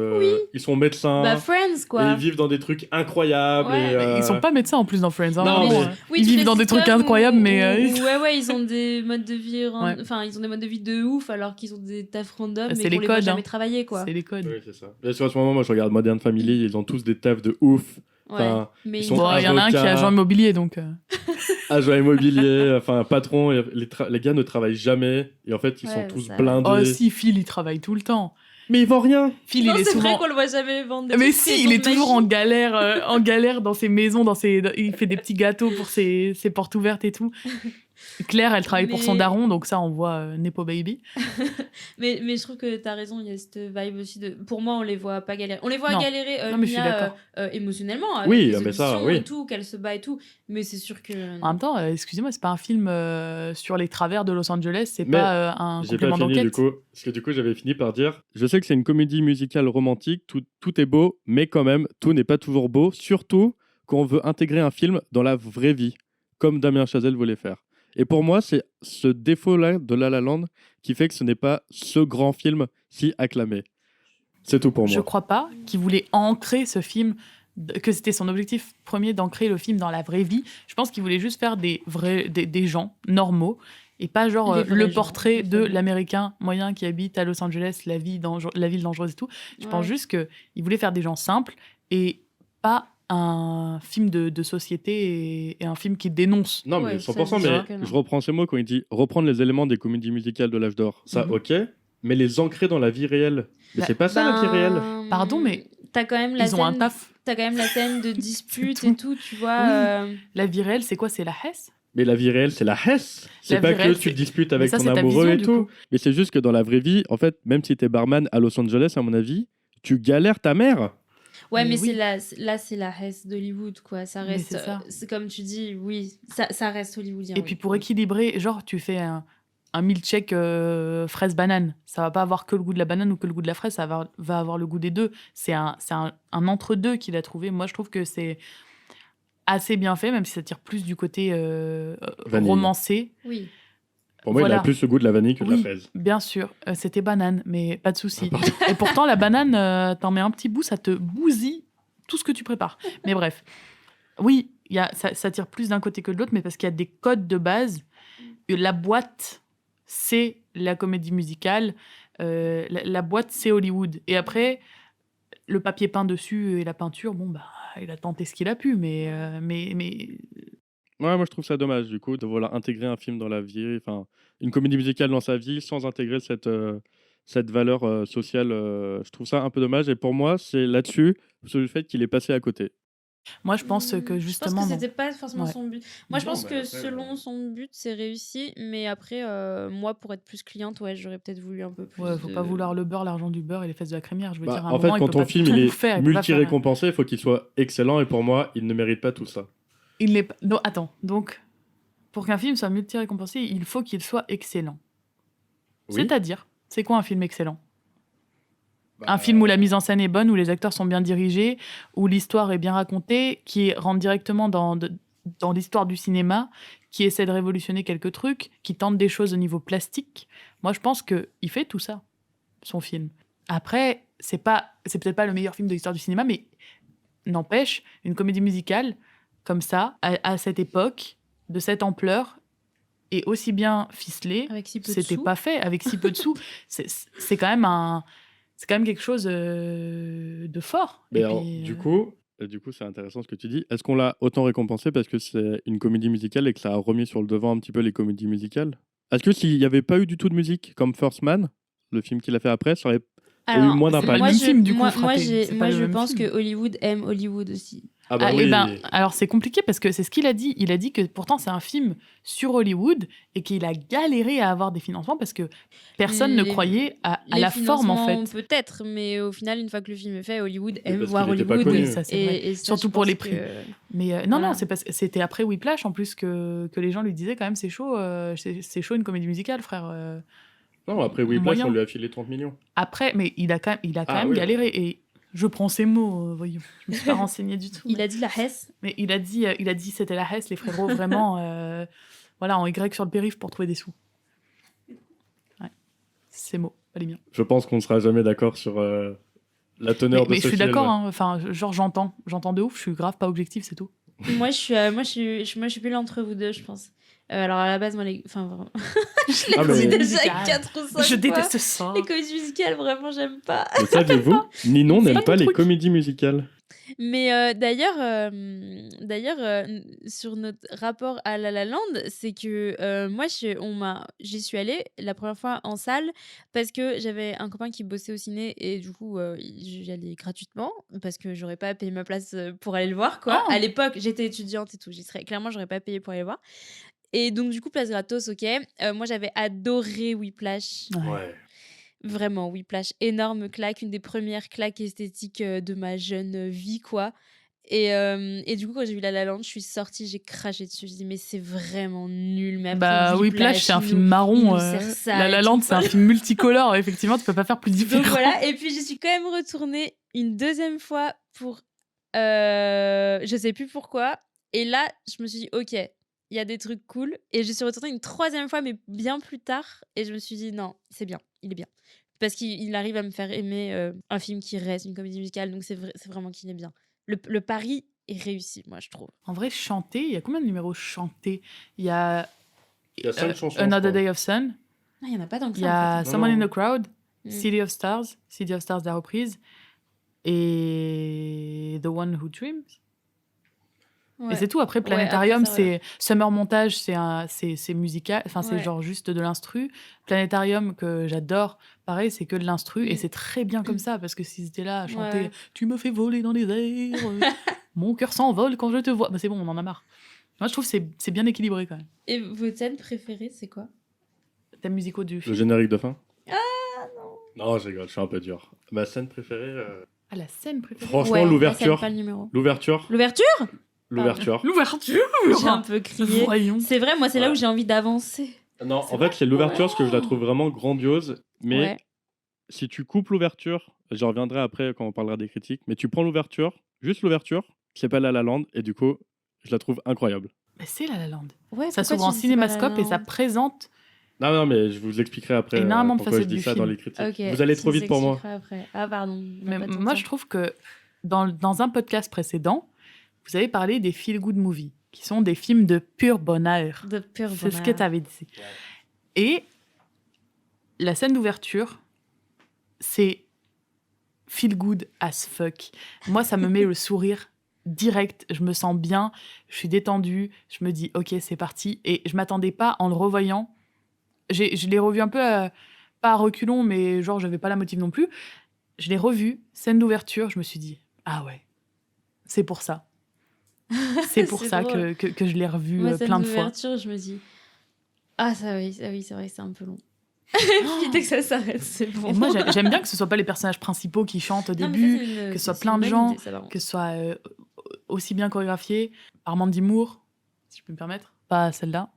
ils sont médecins. Bah, Friends, quoi. Et ils vivent dans des trucs incroyables. Ils sont pas médecins en plus dans Friends. Hein. Non, mais... ils vivent dans des trucs incroyables, mais... ils ont des modes de vie... Enfin, ils ont des modes de vie de ouf, alors qu'ils ont des tafs random, mais c'est qu'on les les codes, voit jamais travailler, quoi. C'est les codes. Oui, c'est ça. Bien sûr, à ce moment, moi, je regarde Modern Family, ils ont tous des tafs de ouf. Enfin, mais il y en a un qui est agent immobilier, donc... Agent immobilier, enfin, patron, les gars ne travaillent jamais, et en fait, ils sont tous blindés. Oh si, Phil, il travaille tout le temps. Mais il vend rien. Phil, non, il est c'est souvent... vrai qu'on le voit jamais vendre des Mais si, il est toujours en galère dans ses maisons, il fait des petits gâteaux pour ses portes ouvertes et tout. Claire, elle travaille pour son daron, donc ça, on voit Nepo Baby. mais je trouve que t'as raison, il y a cette vibe aussi de... Pour moi, on les voit pas galérer. On les voit galérer non, mais je suis d'accord. émotionnellement, avec oui, les mais ça, et tout, qu'elle se bat et tout. Mais c'est sûr que... En même temps, excusez-moi, c'est pas un film sur les travers de Los Angeles, c'est pas un complément d'enquête. Parce que du coup, j'avais fini par dire, je sais que c'est une comédie musicale romantique, tout est beau, mais quand même, tout n'est pas toujours beau, surtout quand on veut intégrer un film dans la vraie vie, comme Damien Chazelle voulait faire. Et pour moi, c'est ce défaut-là de La La Land qui fait que ce n'est pas ce grand film si acclamé. C'est tout pour moi. Je crois pas qu'il voulait ancrer ce film, que c'était son objectif premier d'ancrer le film dans la vraie vie. Je pense qu'il voulait juste faire des gens normaux et pas genre le portrait de l'Américain moyen qui habite à Los Angeles, la ville dangereuse et tout. Je pense juste qu'il voulait faire des gens simples et pas un film de société et un film qui dénonce. Non, mais 100%, mais je reprends ces mots quand il dit reprendre les éléments des comédies musicales de l'âge d'or. Ça, ok, mais les ancrer dans la vie réelle. Mais c'est pas ça la vie réelle. Pardon, mais t'as quand même ont un taf. T'as quand même la scène de dispute et tout, tu vois. Oui. La vie réelle, c'est quoi? C'est la hesse? Mais la vie réelle, c'est la hesse. C'est pas que tu disputes avec ton amoureux et tout. Mais c'est juste que dans la vraie vie, en fait, même si t'es barman à Los Angeles, à mon avis, tu galères ta mère. Ouais, mais c'est la hesse d'Hollywood, quoi. Ça reste... C'est comme tu dis, oui, ça reste hollywoodien. Et puis pour équilibrer, genre, tu fais un milkshake fraise-banane. Ça va pas avoir que le goût de la banane ou que le goût de la fraise, ça va avoir le goût des deux. C'est un entre-deux qu'il a trouvé. Moi, je trouve que c'est assez bien fait, même si ça tire plus du côté Vanille. romancé. Oui. Pour moi, il Voilà. a plus le goût de la vanille que de la Oui, fraise. bien sûr. C'était banane, mais pas de souci. Ah, pardon. Et pourtant, la banane, t'en mets un petit bout, ça te bousille tout ce que tu prépares. Mais bref. Oui, ça tire plus d'un côté que de l'autre, mais parce qu'il y a des codes de base. La boîte, c'est la comédie musicale. La boîte, c'est Hollywood. Et après, le papier peint dessus et la peinture, bon, bah, il a tenté ce qu'il a pu, mais Ouais, moi je trouve ça dommage du coup de vouloir intégrer un film dans la vie, enfin une comédie musicale dans sa vie sans intégrer cette valeur sociale. Je trouve ça un peu dommage et pour moi c'est là-dessus sur le fait qu'il est passé à côté. moi, je pense que justement. Je pense que non. c'était pas forcément Ouais. son but. Moi, je Non, pense mais que après, selon son but, c'est réussi. Mais après, moi, pour être plus cliente, ouais, j'aurais peut-être voulu un peu plus. Ouais, faut pas vouloir le beurre, l'argent du beurre et les fesses de la crémière. Je veux Bah, dire, à un en fait moment, quand il peut ton pas film tout il est faire, il peut pas faire- multi-récompensé, il faut qu'il soit excellent et pour moi il ne mérite pas tout ça. Il n'est pas. Non, attends. Donc, pour qu'un film soit multi-récompensé, il faut qu'il soit excellent. Oui. C'est-à-dire, c'est quoi un film excellent? Bah, Un film où la mise en scène est bonne, où les acteurs sont bien dirigés, où l'histoire est bien racontée, qui rentre directement dans l'histoire du cinéma, qui essaie de révolutionner quelques trucs, qui tente des choses au niveau plastique. Moi, je pense qu'il fait tout ça, son film. Après, c'est peut-être pas le meilleur film de l'histoire du cinéma, mais n'empêche, une comédie musicale comme ça, à cette époque, de cette ampleur, et aussi bien ficelée, Avec si peu de c'était sous. pas fait avec si peu de sous. C'est quand même quelque chose de fort. mais Et alors, puis, du coup c'est intéressant ce que tu dis. Est-ce qu'on l'a autant récompensé parce que c'est une comédie musicale et que ça a remis sur le devant un petit peu les comédies musicales? Est-ce que s'il n'y avait pas eu du tout de musique comme First Man, le film qu'il a fait après, ça aurait eu moins c'est d'impact? pas le moi, même je, film, du coup, moi, frappé. C'est pas moi, le je même pense film. que Hollywood aime Hollywood aussi. Ah bah Ah, oui. eh ben, alors c'est compliqué parce que c'est ce qu'il a dit. Il a dit que pourtant c'est un film sur Hollywood et qu'il a galéré à avoir des financements parce que personne ne Les- croyait à Les la forme en financements, fait. peut-être, mais au final, une fois que le film est fait, Hollywood aime parce voir qu'il était pas Hollywood. connu. Oui, ça, c'est vrai. Et ça, Surtout je pour les pense prix. que- Mais non, Voilà. non, c'est parce que c'était après Whiplash en plus que les gens lui disaient quand même c'est chaud une comédie musicale, frère. Non, après Whiplash, moyen. on lui a filé 30 millions. Après, mais il a quand même oui. galéré et je prends ses mots, voyons. Je me suis pas renseignée du tout. Il a dit la Hesse. Mais il a dit c'était la Hesse, les frérots, vraiment, voilà, en Y sur le périph' pour trouver des sous. Ouais. Ces mots, pas les miens. Je pense qu'on ne sera jamais d'accord sur la teneur de Mais ce je suis film. d'accord, hein, enfin, genre j'entends de ouf, je suis grave pas objectif, c'est tout. Moi, je suis plus l'entre vous deux, je pense. Alors, à la base, moi, enfin, vraiment. Je l'ai Ah, mais- dit déjà Musicale. 4 ou 5 Je déteste ça. Les comédies musicales, vraiment, j'aime pas. Mais saviez-vous, Ninon C'est n'aime pas pas ton les truc. comédies musicales. Mais d'ailleurs, sur notre rapport à La La Land, c'est que moi, j'y suis allée la première fois en salle parce que j'avais un copain qui bossait au ciné et du coup, j'y allais gratuitement parce que j'aurais pas payé ma place pour aller le voir, quoi. Oh. À l'époque, j'étais étudiante et tout. Clairement, j'aurais pas payé pour aller le voir. Et donc, du coup, place gratos, ok. Moi, j'avais adoré Whiplash. Ouais. Vraiment, Whiplash, énorme claque, une des premières claques esthétiques de ma jeune vie, quoi. Et du coup, quand j'ai vu La La Land, je suis sortie, j'ai craché dessus. Je dis, mais c'est vraiment nul. Mais après, Bah, Whiplash, c'est un film marron. il nous sert ça La et La tout. Land, c'est un film multicolore. Effectivement, tu peux pas faire plus différent. Donc voilà, et puis j'y suis quand même retournée une deuxième fois pour... je sais plus pourquoi. Et là, je me suis dit, ok, il y a des trucs cool. Et je suis retournée une troisième fois, mais bien plus tard. Et je me suis dit, non, c'est bien, il est bien. Parce qu'il arrive à me faire aimer un film qui reste, une comédie musicale. Donc c'est vraiment qu'il est bien. Le pari est réussi, moi, je trouve. En vrai, chanter, il y a combien de numéros chantés? Il y a, Il y a 5 chansons. Another je crois. Day of Sun. Ah, il y en a pas tant que Il y ça, en a fait. Someone Non. in the Crowd, Mm. City of Stars, la reprise, et The One Who Dreams. Ouais. Et c'est tout. Après, Ouais, Planétarium, après ça, c'est Summer Montage, c'est musical, enfin c'est Ouais. genre juste de l'instru. Planétarium que j'adore, pareil, c'est que de l'instru et c'est très bien comme ça parce que s'ils étaient là à chanter Ouais. Tu me fais voler dans les airs, mon cœur s'envole quand je te vois, bah c'est bon, on en a marre. Moi, je trouve que c'est bien équilibré quand même. Et votre scène préférée, c'est quoi? Thèmes musicaux du Le film. générique de fin. Ah non. Non, je rigole, je suis un peu dur. Ma scène préférée. Ah, la scène préférée. Franchement, Ouais, l'ouverture. là, c'est pas le numéro. L'ouverture. L'ouverture? L'ouverture. L'ouverture. J'ai un peu crié. Voyons. C'est vrai, moi, c'est là Ouais. où j'ai envie d'avancer. Non, C'est en fait, c'est l'ouverture, parce que je la Oh trouve vraiment grandiose. Mais Ouais. si tu coupes l'ouverture, j'y reviendrai après quand on parlera des critiques, mais tu prends l'ouverture, juste l'ouverture, qui s'appelle La La Land, et du coup, je la trouve incroyable. Mais c'est La La Land. Ouais, Ça pourquoi s'ouvre en tu dis c'est pas La La cinémascope et ça Land présente Non, mais je vous expliquerai après énormément de pourquoi je facettes dis du ça dans film. les critiques. Ok, Vous allez tu trop nous vite pour moi. expliqueras après. Ah, pardon. on n'a Mais pas tant de moi, temps. je trouve que dans un podcast précédent, vous avez parlé des feel-good movies, qui sont des films de pur bonheur. De pur C'est ce que bonheur. tu avais dit. Et la scène d'ouverture, c'est feel good as fuck. Moi, ça me met le sourire direct. Je me sens bien, je suis détendue, je me dis ok, c'est parti. Et je m'attendais pas en le revoyant. Je l'ai revu un peu, pas à reculons, mais genre, j'avais pas la motive non plus. Je l'ai revu, scène d'ouverture, je me suis dit ah ouais, c'est pour ça. C'est pour C'est ça drôle. que je l'ai revu Moi, scène plein de fois. d'ouverture, je me dis. Ah, ça oui, c'est vrai que c'est un peu long. Puis dès que ça s'arrête, c'est bon. Et moi, j'aime bien que ce soit pas les personnages principaux qui chantent au Non, mais début, ça, c'est une- que ce soit c'est plein une de bonne gens, idée, ça, par contre. que ce soit aussi bien chorégraphié par Mandy Moore, si je peux me permettre. Pas celle-là,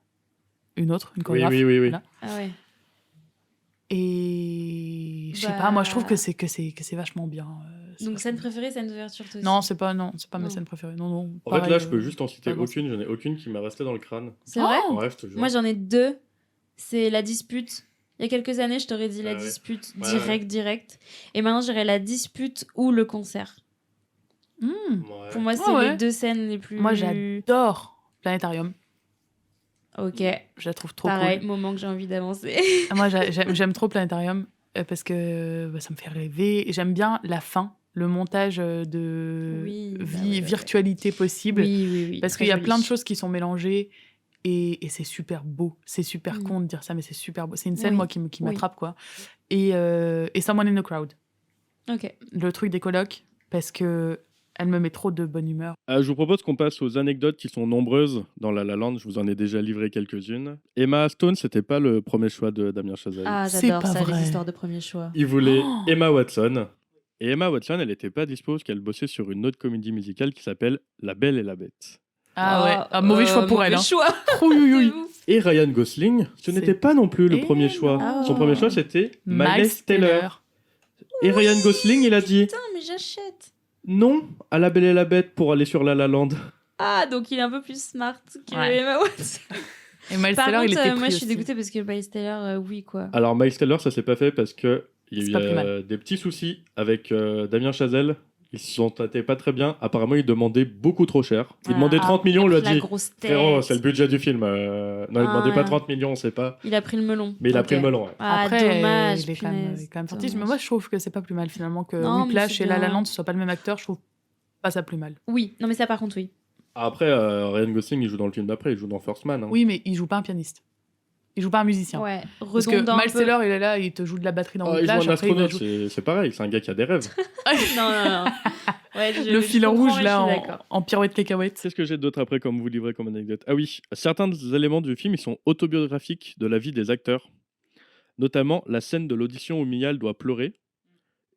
une autre, une Oui, chorégraphe. oui. Voilà. Ah ouais. Et je sais Bah. pas, moi je trouve que c'est vachement bien. c'est Donc, vachement scène bien. préférée, scène d'ouverture, toi aussi. Non, c'est pas mes Non. scènes préférées. Non. En fait, pareil, là, je peux juste en citer vraiment, aucune. J'en ai aucune qui m'est restée dans le crâne. C'est vrai Oh Ouais, je te jure. Moi, j'en ai deux. C'est La Dispute. Il y a quelques années, je t'aurais dit La Ah ouais. Dispute Ouais, direct. Et maintenant, j'irais La Dispute ou Le Concert. Hmm. Ouais. Pour moi, c'est Ah ouais. les deux scènes les plus. Moi j'adore Planétarium. Ok. Je la trouve trop Pareil, cool. moment que j'ai envie d'avancer. Ah, moi j'aime trop Planétarium parce que ça me fait rêver. Et j'aime bien la fin, le montage de Oui, bah vie, ouais. virtualité possible. Oui. Parce très qu'il y a joli. plein de choses qui sont mélangées et c'est super beau. C'est super Mm. con de dire ça, mais c'est super beau. C'est une scène, Oui. moi, qui Oui. m'attrape, quoi. Et Someone in the Crowd. Ok. Le truc des colocs, parce que elle me met trop de bonne humeur. Je vous propose qu'on passe aux anecdotes qui sont nombreuses dans La La Land. Je vous en ai déjà livré quelques-unes. Emma Stone, c'était pas le premier choix de Damien Chazelle. Ah, C'est j'adore pas ça, vrai. les histoires de premier choix. Il voulait Oh Emma Watson. Et Emma Watson, elle n'était pas dispo parce qu'elle bossait sur une autre comédie musicale qui s'appelle La Belle et la Bête. Ah ouais, un mauvais choix pour elle. Mauvais Hein. choix. Oui, oui, oui. De ouf. Et Ryan Gosling, ce C'est- n'était pas non plus le Eh premier choix. non. Son premier choix, c'était Miles Teller. Et Ryan Gosling, il a dit Putain, mais j'achète. non à La Belle et la Bête pour aller sur La La Land. Ah, donc il est un peu plus smart que Ouais. Emma Watson. Et Miles Par Teller, il contre, était moi, pris je suis aussi. dégoûtée parce que Miles Teller, oui, quoi. Alors Miles Teller, ça s'est pas fait parce que il C'est y pas a plus eu mal. des petits soucis avec Damien Chazelle. Ils se sont tâtés pas très bien. Apparemment, il demandait beaucoup trop cher. Il demandait 30 millions, on lui a La dit grosse tête. frérot, c'est le budget du film. Non, il demandait pas ouais. 30 millions, on sait pas. Il a pris le melon. Mais il a Ok. pris le melon. Ouais. Ah, Après, dommage. il est quand même, punaise, sorti. Mais dommage. moi, je trouve que c'est pas plus mal finalement que Non, mais Whiplash c'est et La La bien. Land, ce soit pas le même acteur. Je trouve pas ça plus mal. Oui, non, mais ça, par contre, oui. Après, Ryan Gosling, il joue dans le film d'après, il joue dans First Man. hein. Oui, mais il joue pas un pianiste. Il joue pas un musicien. Ouais, Parce que redondant un Miles peu. Teller, il est là, il te joue de la batterie dans Ah, il joue Whiplash. un Après, il va astronaute, jouer... c'est pareil, c'est un gars qui a des rêves. Non. Ouais, Le je fil comprends, rouge mais là je suis d'accord. en pirouette cacahuète. Qu'est-ce que j'ai d'autre après comme vous livrer comme anecdote? Ah oui, certains des éléments du film, ils sont autobiographiques de la vie des acteurs. Notamment la scène de l'audition où Mial doit pleurer.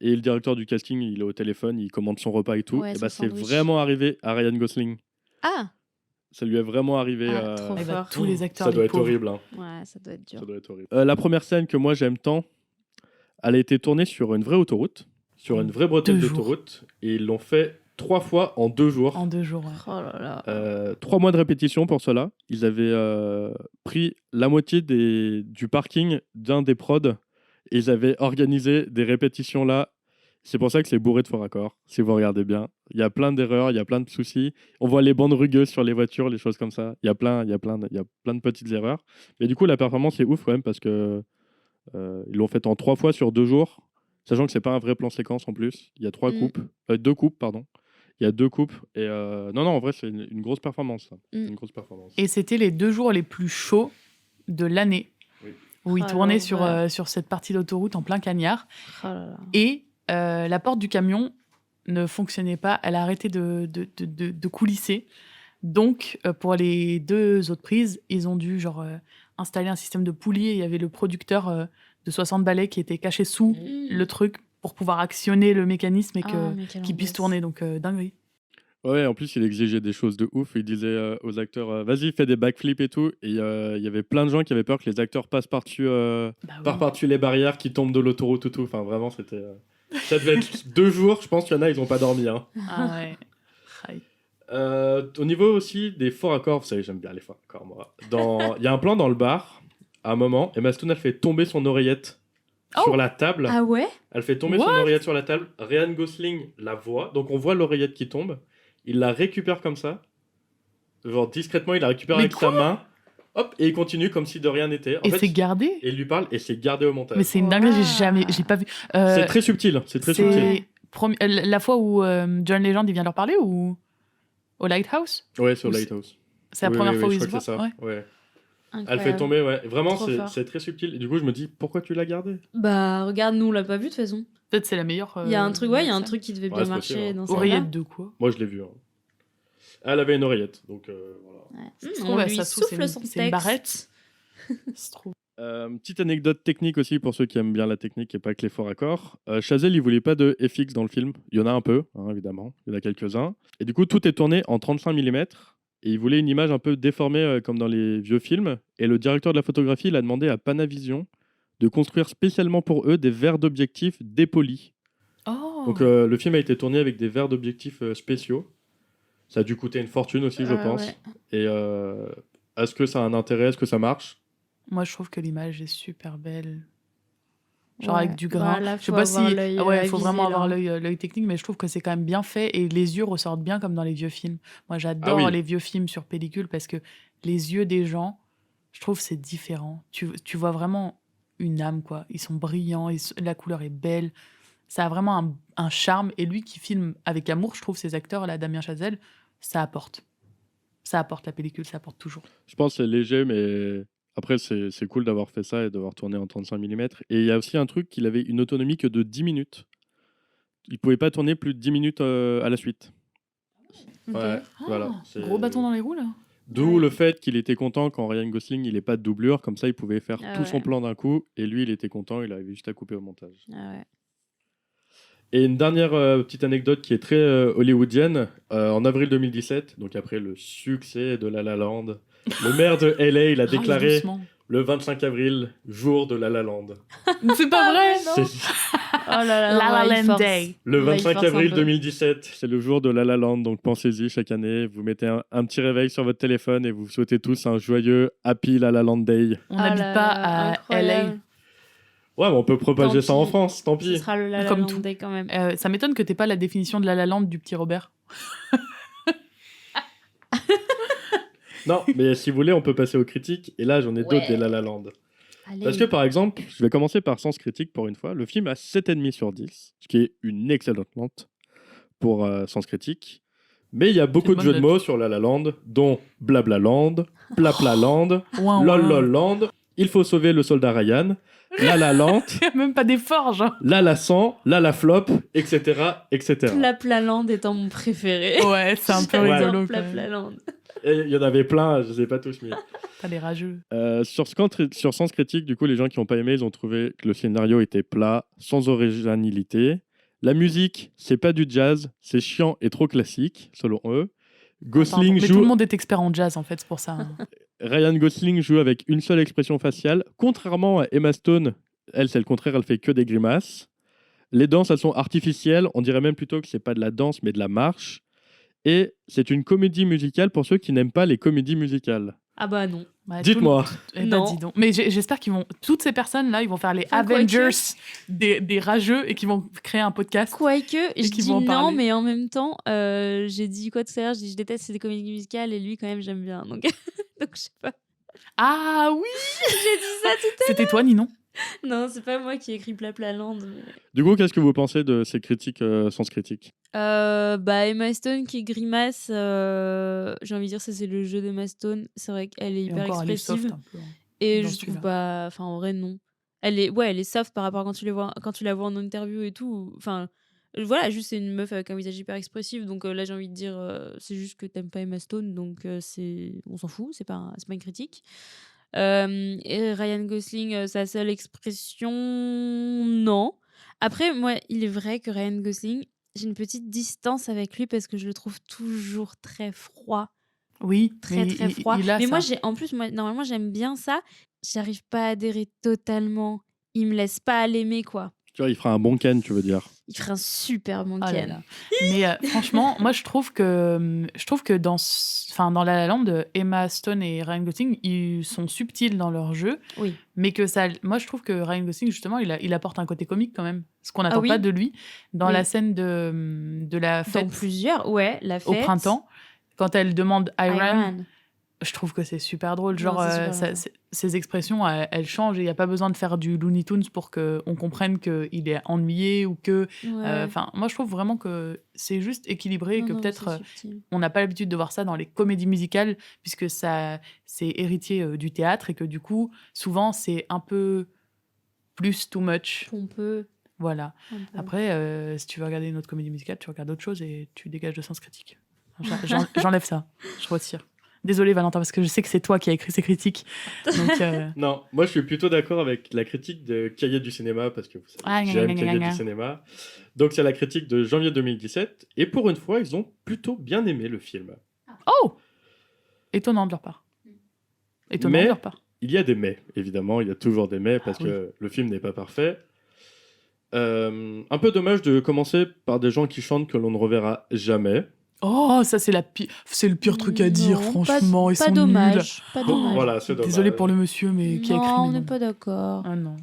Et le directeur du casting, il est au téléphone, il commande son repas et tout. Ouais, et son bah, c'est sandwich. vraiment arrivé à Ryan Gosling. Ah, Ça lui est vraiment arrivé. Ah, trop Eh ben, fort. tous les acteurs, Ça les doit être pauvres. horrible. hein. ouais, ça doit être dur. Ça doit être horrible. La première scène que moi j'aime tant, elle a été tournée sur une vraie autoroute, sur une vraie bretelle 2 jours. d'autoroute. Et ils l'ont fait 3 fois en 2 jours. En 2 jours. Ouais. Oh là là. 3 mois de répétition pour cela. Ils avaient pris la moitié du parking d'un des prods et ils avaient organisé des répétitions là. C'est pour ça que c'est bourré de faux raccords, si vous regardez bien. Il y a plein d'erreurs, il y a plein de soucis. On voit les bandes rugueuses sur les voitures, les choses comme ça. Il y a plein de petites erreurs. Mais du coup, la performance est ouf quand même parce que ils l'ont fait en 3 fois sur 2 jours, sachant que c'est pas un vrai plan séquence en plus. Il y a 2 coupes, pardon. Il y a 2 coupes. Et non, en vrai, c'est une grosse performance. Ça. Une grosse performance. Et c'était les 2 jours les plus chauds de l'année. Oui. Où il Oh, tournait l'horreur. sur cette partie d'autoroute en plein cagnard. Oh là là. Et la porte du camion ne fonctionnait pas. Elle a arrêté de coulisser. Donc, pour les 2 autres prises, ils ont dû installer un système de poulies. Et il y avait le producteur de 60 balais qui était caché sous le truc pour pouvoir actionner le mécanisme et Ah, mais quelle qu'il puisse angoisse. tourner. Donc, dinguerie. Ouais, en plus, il exigeait des choses de ouf. Il disait aux acteurs vas-y, fais des backflips et tout. Et il y avait plein de gens qui avaient peur que les acteurs passent Bah oui. par-dessus les barrières, qui tombent de l'autoroute ou tout. Enfin, vraiment, c'était. Ça devait être 2 jours. Je pense qu'il y en a, ils n'ont pas dormi. Hein. Ah ouais. Aïe. Au niveau aussi des faux raccords, vous savez, j'aime bien les faux raccords, moi. Il y a un plan dans le bar, à un moment, Emma Stone, elle fait tomber son oreillette sur la table. Ah ouais? Elle fait tomber son What? oreillette sur la table. Ryan Gosling la voit. Donc on voit l'oreillette qui tombe. Il la récupère comme ça. Genre discrètement, il la récupère Mais avec sa main. Hop, et il continue comme si de rien n'était. En Et fait, c'est gardé? et il lui parle et c'est gardé au montage. Mais c'est une dinguerie, Wow. j'ai pas vu. C'est très subtil. C'est très subtil. La fois où John Legend il vient leur parler ou au Lighthouse? Ouais, sur Ou Lighthouse. C'est la Oui, première oui, fois où oui, ils je se crois que voient? c'est ça. Ouais. Ouais. Elle Incroyable. fait tomber, ouais. Vraiment, Trop c'est fort. c'est très subtil. Et du coup, je me dis, pourquoi tu l'as gardé? Bah, regarde, nous, on l'a pas vu de toute façon. Peut-être c'est la meilleure. Il y a un truc, ouais, il y a un scène. truc qui devait Ouais, bien c'est marcher possible, hein. dans celle-là. Oreillette de quoi? Moi, je l'ai vu. Hein. Elle avait une oreillette. Donc, voilà. Ouais. Ça se On trouve, lui ça se trouve, souffle c'est son une texte. barrette. Ça se trouve. Petite anecdote technique aussi pour ceux qui aiment bien la technique et pas que les faux raccords. Chazelle, il voulait pas de FX dans le film. Il y en a un peu, hein, évidemment. Il y en a quelques-uns. Et du coup, tout est tourné en 35 mm. Et il voulait une image un peu déformée comme dans les vieux films. Et le directeur de la photographie, il a demandé à Panavision de construire spécialement pour eux des verres d'objectifs dépolis. Oh. Donc le film a été tourné avec des verres d'objectifs spéciaux. Ça a dû coûter une fortune aussi, je pense. Ouais. Et est-ce que ça a un intérêt? Est-ce que ça marche? Moi, je trouve que l'image est super belle. Genre Ouais. avec du grain. Bah, là, Je sais faut pas avoir si. l'œil, Ouais, il avisé, faut vraiment avoir là. l'œil technique, mais je trouve que c'est quand même bien fait et les yeux ressortent bien comme dans les vieux films. Moi, j'adore Ah oui. les vieux films sur pellicule parce que les yeux des gens, je trouve c'est différent. Tu vois vraiment une âme, quoi. Ils sont brillants, la couleur est belle. Ça a vraiment un charme. Et lui qui filme avec amour, je trouve, ces acteurs, là, Damien Chazelle, ça apporte. Ça apporte la pellicule, ça apporte toujours. Je pense que c'est léger, mais après, c'est cool d'avoir fait ça et d'avoir tourné en 35 mm. Et il y a aussi un truc qu'il avait une autonomie que de 10 minutes. Il pouvait pas tourner plus de 10 minutes à la suite. Ok. Ouais, voilà. Ah, c'est- gros bâton dans les roues, là. D'où Ouais. le fait qu'il était content quand Ryan Gosling il est pas de doublure, comme ça il pouvait faire Ah tout son ouais. plan d'un coup, et lui il était content, il avait juste à couper au montage. Ah ouais. Et une dernière petite anecdote qui est très hollywoodienne, en avril 2017, donc après le succès de La La Land, le maire de LA il a Rage déclaré doucement. le 25 avril, jour de La La Land. C'est pas vrai, non. C'est- Oh là là, La La ouais, il Land force. Day. Le Ouais, il 25 force un avril peu. 2017, c'est le jour de La La Land, donc pensez-y chaque année, vous mettez un petit réveil sur votre téléphone et vous souhaitez tous un joyeux Happy La La Land Day. On Ah n'habite là pas là, à incroyable. Ouais, mais on peut propager Tant ça en pis. France, tant Ce pis. sera le La La Comme Land tout. Day quand même. LA. Ça m'étonne que t'aies pas la définition de La La Land du petit Robert. Non, mais si vous voulez, on peut passer aux critiques, et là j'en ai d'autres des La La Land. Allez. Parce que par exemple, je vais commencer par Sens Critique pour une fois. Le film a 7,5 sur 10, ce qui est une excellente note pour Sens Critique. Mais il y a beaucoup une de bonne jeux de note. mots sur La La Land, dont Blablaland, Plaplaland, Ouin, ouin. Lololland, Il faut sauver le soldat Ryan, La La Land, Il y a même pas d'effort, genre. La La Sang, La La Flop, etc. etc. Plaplaland étant mon préféré. Ouais, c'est un peu Ouais. rigolo. quand même. Plaplaland. Et il y en avait plein, je ne les ai pas tous mis. T'as les rageux. Sur Sens Critique, du coup, les gens qui n'ont pas aimé, ils ont trouvé que le scénario était plat, sans originalité. La musique, c'est pas du jazz, c'est chiant et trop classique, selon eux. Gosling Mais tout joue, le monde est expert en jazz, en fait, c'est pour ça. hein. Ryan Gosling joue avec une seule expression faciale, contrairement à Emma Stone. Elle, c'est le contraire, elle fait que des grimaces. Les danses, elles sont artificielles. On dirait même plutôt que c'est pas de la danse, mais de la marche. Et c'est une comédie musicale pour ceux qui n'aiment pas les comédies musicales. Ah bah non. Ouais, Dites-moi. Eh ben, Non. dis donc. Mais j'espère qu'ils vont. Toutes ces personnes-là, ils vont faire les Enfin, Avengers des rageux et qu'ils vont créer un podcast. Quoique, je qu'ils dis vont en non, parler. mais en même temps, j'ai dit quoi tout à l'heure? Je dis je déteste ces comédies musicales et lui, quand même, j'aime bien. Donc, donc je sais pas. Ah oui J'ai dit ça tout C'était toi, Ninon Non, c'est pas moi qui ai écrit Plaplaland. Mais... Du coup, qu'est-ce que vous pensez de ces critiques Sens Critique? Bah, Emma Stone qui grimace, j'ai envie de dire, ça c'est le jeu d'Emma Stone. C'est vrai qu'elle est Et hyper encore, elle est expressive. soft un peu. hein. Et dans je trouve celui-là. pas. Enfin, en vrai, non. Elle est soft par rapport à quand tu la vois en interview et tout. Enfin, voilà, juste c'est une meuf avec un visage hyper expressif. Donc là, j'ai envie de dire, c'est juste que t'aimes pas Emma Stone. Donc on s'en fout, c'est pas une critique. Et Ryan Gosling, sa seule expression, non. Après, moi, il est vrai que Ryan Gosling, j'ai une petite distance avec lui parce que je le trouve toujours très froid. Oui, Très, mais très froid. il a Mais moi, ça. normalement, j'aime bien ça. J'arrive pas à adhérer totalement. Il me laisse pas à l'aimer, quoi. Tu vois, il fera un bon Ken, tu veux dire. Il ferait un super bon Oh là Ken. là. Mais franchement, moi je trouve que dans dans La La Land, Emma Stone et Ryan Gosling, ils sont subtils dans leur jeu, Oui. mais que ça, moi je trouve que Ryan Gosling justement, il apporte un côté comique quand même, ce qu'on Ah n'attend oui. pas de lui dans Oui. la scène de la Dans fête plusieurs, ouais, la au fête. printemps, quand elle demande Iran. Iran. Je trouve que c'est super drôle. Non, Genre, c'est super drôle. ces expressions, elles changent et il n'y a pas besoin de faire du Looney Tunes pour qu'on comprenne qu'il est ennuyé ou que. Ouais. Moi, je trouve vraiment que c'est juste équilibré et Non, que non, peut-être c'est subtil. on n'a pas l'habitude de voir ça dans les comédies musicales puisque c'est héritier du théâtre et que du coup, souvent, c'est un peu plus too much. Pompeux. Voilà. Un peu. Après, si tu veux regarder une autre comédie musicale, tu regardes autre chose et tu dégages de sens critique. J'enlève ça. Je retire. Désolée Valentin, parce que je sais que c'est toi qui as écrit ces critiques. Donc, Non, moi je suis plutôt d'accord avec la critique de Cahiers du cinéma, parce que vous savez, j'aime Cahiers du cinéma. Donc c'est la critique de janvier 2017, et pour une fois, ils ont plutôt bien aimé le film. Oh, étonnant de leur part. Étonnant Mais de leur part. il y a des mais, évidemment, il y a toujours des mais, parce oui. que le film n'est pas parfait. Un peu dommage de commencer par des gens qui chantent que l'on ne reverra jamais. Oh, ça c'est le pire truc à dire, Non, franchement. Ils pas sont dommage. nuls. Pas Bon, dommage. voilà, c'est dommage. Désolé pour le monsieur, mais qui a écrit. Non, on mais n'est non. pas d'accord. Ah non.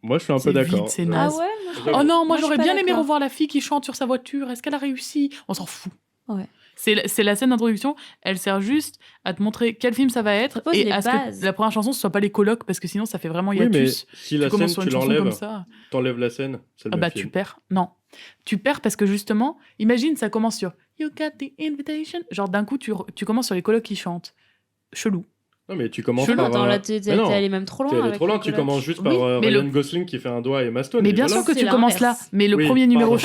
Moi je suis un C'est peu d'accord. vide, c'est Je- naze. Ah ouais, moi, je J'avoue. Oh non, moi Moi, je j'aurais suis pas bien aimé d'accord. revoir la fille qui chante sur sa voiture. Est-ce qu'elle a réussi? On s'en fout. Ouais. C'est la scène d'introduction, elle sert juste à te montrer quel film ça va être Ça pose et les à ce bases. que la première chanson ce soit pas les colocs parce que sinon ça fait vraiment Oui, mais hiatus. si la Tu commences scène sur tu une chanson comme l'enlèves, ça. t'enlèves la scène, c'est le Ah même bah film. tu perds. Non. Tu perds parce que justement, imagine ça commence sur You got the invitation. Genre d'un coup tu commences sur les colocs qui chantent. Chelou. Non mais tu commences Chelou. par... Attends, là, t'es mais non, allé même trop loin. t'es allé avec trop loin, les tu colocs. commences juste Oui, par mais Ryan le- Gosling qui fait un doigt à Emma Stone. Mais et bien voilà. sûr que C'est tu commences là, l'inverse. mais le Oui, premier numéro pardon.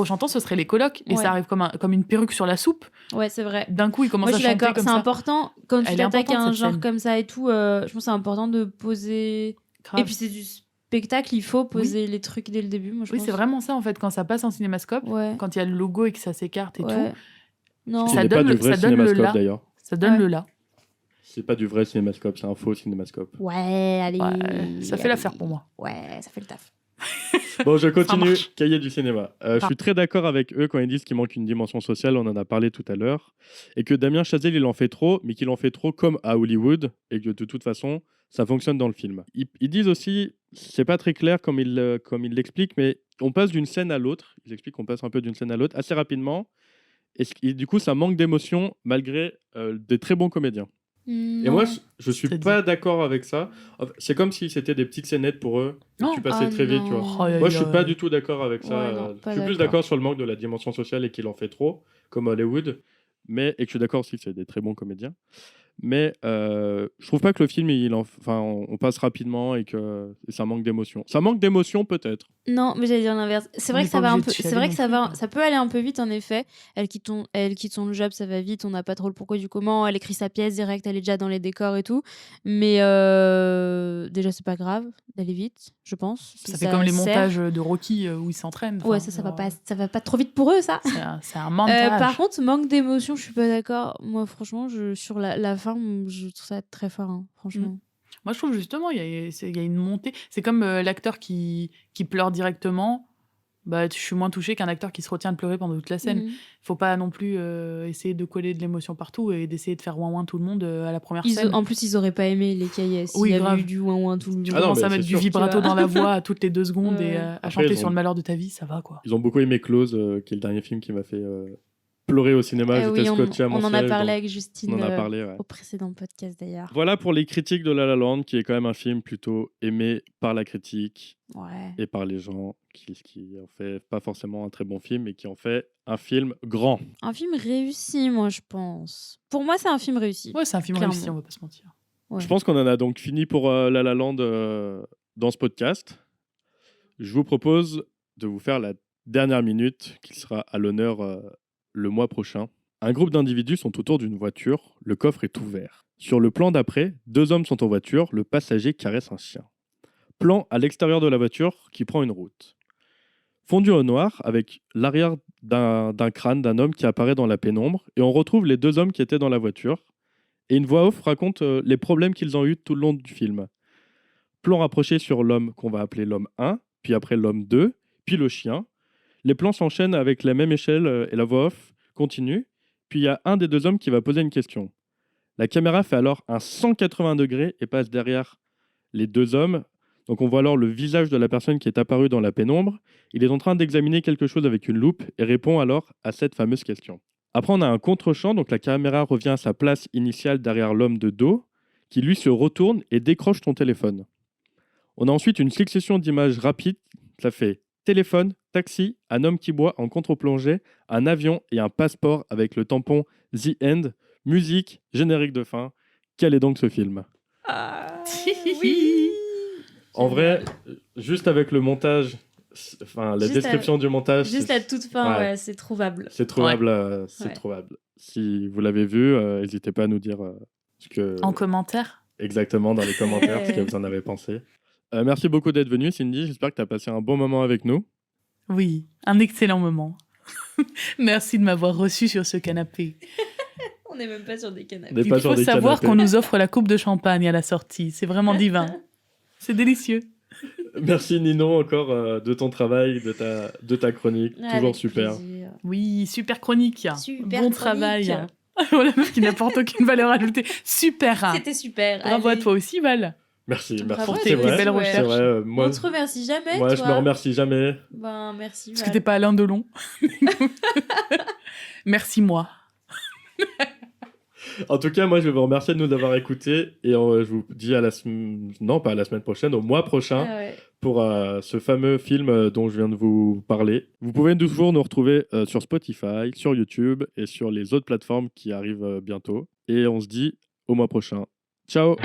chantant, ce serait les colocs et Ouais. ça arrive comme une perruque sur la soupe. Ouais, c'est vrai. D'un coup, il commence Moi, je à suis chanter d'accord. comme C'est ça. important quand tu Elle est t'attaques à importante, un cette genre scène. comme ça et tout. Je pense que c'est important de poser. Grave. Et puis c'est du spectacle, il faut poser les trucs dès le début. Moi, je Oui, pense. c'est vraiment ça en fait quand ça passe en cinémascope, Ouais. quand il y a le logo et que ça s'écarte et Ouais. tout, Non. Qui Ça n'est pas donne du le- vrai ça donne le cinémascope là. d'ailleurs. ça donne Ouais. le là. C'est pas du vrai cinémascope, c'est un faux cinémascope. Ouais, allez. Ouais, ça fait l'affaire pour moi. Ouais, ça fait le taf. Bon, je continue. marche. Cahier du cinéma. Je Ah. suis très d'accord avec eux quand ils disent qu'il manque une dimension sociale, on en a parlé tout à l'heure, et que Damien Chazelle, il en fait trop, mais qu'il en fait trop comme à Hollywood, et que de toute façon, ça fonctionne dans le film. Ils disent aussi, c'est pas très clair comme ils l'expliquent, mais on passe d'une scène à l'autre, ils expliquent qu'on passe un peu d'une scène à l'autre assez rapidement, et du coup, ça manque d'émotion malgré des très bons comédiens. Et moi, je suis C'est-à-dire pas d'accord avec ça. C'est comme si c'était des petites scénettes pour eux, et que Non. tu passais Ah très vite, tu vois. Oh, aïe, Moi, je suis aïe, pas aïe. du tout d'accord avec ça. Ouais, non, pas Je suis plus d'accord. d'accord sur le manque de la dimension sociale et qu'il en fait trop, comme Hollywood. Et que je suis d'accord aussi que c'est des très bons comédiens. Mais je trouve pas que le film, on passe rapidement et que ça manque d'émotion. Ça manque d'émotion, peut-être. Non, mais j'allais dire l'inverse. C'est On vrai n'est que ça pas va un obligé peu. de C'est chialer vrai non que ça plus, va. quoi. Ça peut aller un peu vite en effet. Elle quitte son job, ça va vite. On n'a pas trop le pourquoi du comment. Elle écrit sa pièce direct. Elle est déjà dans les décors et tout. Mais déjà c'est pas grave d'aller vite, je pense. Si Ça fait comme les sert. montages de Rocky où ils s'entraînent. Ouais, Enfin, ça va genre, pas. Ça va pas trop vite pour eux, ça. C'est un montage. Par contre, manque d'émotion, je suis pas d'accord. Moi, franchement, sur la fin, je trouve ça très fort, hein, franchement. Moi, je trouve justement, il y a une montée. C'est comme l'acteur qui pleure directement. Bah, je suis moins touchée qu'un acteur qui se retient de pleurer pendant toute la scène. Mhm. Faut pas non plus essayer de coller de l'émotion partout et d'essayer de faire ouin-ouin tout le monde à la première scène. En plus, ils auraient pas aimé les cahiers. S'il Oui, y avait grave. eu du ouin tout le Tu Ah non, commences mais à mettre c'est du sûr. vibrato Tu vois. dans la voix à toutes les 2 secondes et Ouais. à Après, chanter ils sur ont- le malheur de ta vie, ça va quoi. Ils ont beaucoup aimé Close, qui est le dernier film qui m'a fait pleurer au cinéma. J'étais Oui, scotché à mon on en a siège, parlé donc avec Justine on en a parlé, ouais. au précédent podcast d'ailleurs. Voilà pour les critiques de La La Land, qui est quand même un film plutôt aimé par la critique Ouais. et par les gens qui en fait pas forcément un très bon film, mais qui en fait un film grand. Un film réussi, moi, je pense. Pour moi, c'est un film réussi. Ouais, c'est un film Clairement. réussi, on va pas se mentir. Ouais. Je pense qu'on en a donc fini pour La La Land dans ce podcast. Je vous propose de vous faire la dernière minute qui sera à l'honneur le mois prochain. Un groupe d'individus sont autour d'une voiture, le coffre est ouvert. Sur le plan d'après, 2 hommes sont en voiture, le passager caresse un chien. Plan à l'extérieur de la voiture qui prend une route. Fondu au noir avec l'arrière d'un crâne d'un homme qui apparaît dans la pénombre et on retrouve les 2 hommes qui étaient dans la voiture. Et une voix off raconte les problèmes qu'ils ont eus tout le long du film. Plan rapproché sur l'homme qu'on va appeler l'homme 1, puis après l'homme 2, puis le chien. Les plans s'enchaînent avec la même échelle et la voix off continue. Puis il y a un des 2 hommes qui va poser une question. La caméra fait alors un 180 degrés et passe derrière les 2 hommes. Donc on voit alors le visage de la personne qui est apparue dans la pénombre. Il est en train d'examiner quelque chose avec une loupe et répond alors à cette fameuse question. Après, on a un contre-champ, donc la caméra revient à sa place initiale derrière l'homme de dos, qui lui se retourne et décroche ton téléphone. On a ensuite une succession d'images rapides. Ça fait téléphone, taxi, un homme qui boit en contre-plongée, un avion et un passeport avec le tampon The End, musique, générique de fin. Quel est donc ce film ? Ah, oui. En vrai, juste avec le montage, enfin la Juste description du montage, Juste la toute fin, ouais. ouais, c'est trouvable. C'est trouvable. Ouais. Trouvable. Si vous l'avez vu, n'hésitez pas à nous dire ce que En commentaire. exactement dans les commentaires ce que vous en avez pensé. Merci beaucoup d'être venu, Cindy. J'espère que tu as passé un bon moment avec nous. Oui, un excellent moment. Merci de m'avoir reçu sur ce canapé. On n'est même pas sur des canapés. Des Il pas sur faut des savoir canapés. qu'on nous offre la coupe de champagne à la sortie. C'est vraiment divin. C'est délicieux. Merci Nino encore de ton travail, de ta chronique. Ouais, Toujours avec super. plaisir. Oui, super chronique. Super bon chronique. travail. Voilà, meuf qui n'apporte aucune valeur ajoutée. Super. C'était super. Bravo à Allez. toi aussi, Val. Merci. Bravo à C'est toi, vrai. belle C'est recherche. vrai. Moi, On te remercie jamais, moi toi. je me remercie jamais. Ben, merci. Parce que Val. t'es pas Alain Delon. Merci moi. En tout cas, moi, je vais vous remercier de nous avoir écoutés et je vous dis non, pas à la semaine prochaine, au mois prochain Ah ouais. pour ce fameux film dont je viens de vous parler. Vous pouvez toujours nous retrouver sur Spotify, sur YouTube et sur les autres plateformes qui arrivent bientôt. Et on se dit au mois prochain. Ciao!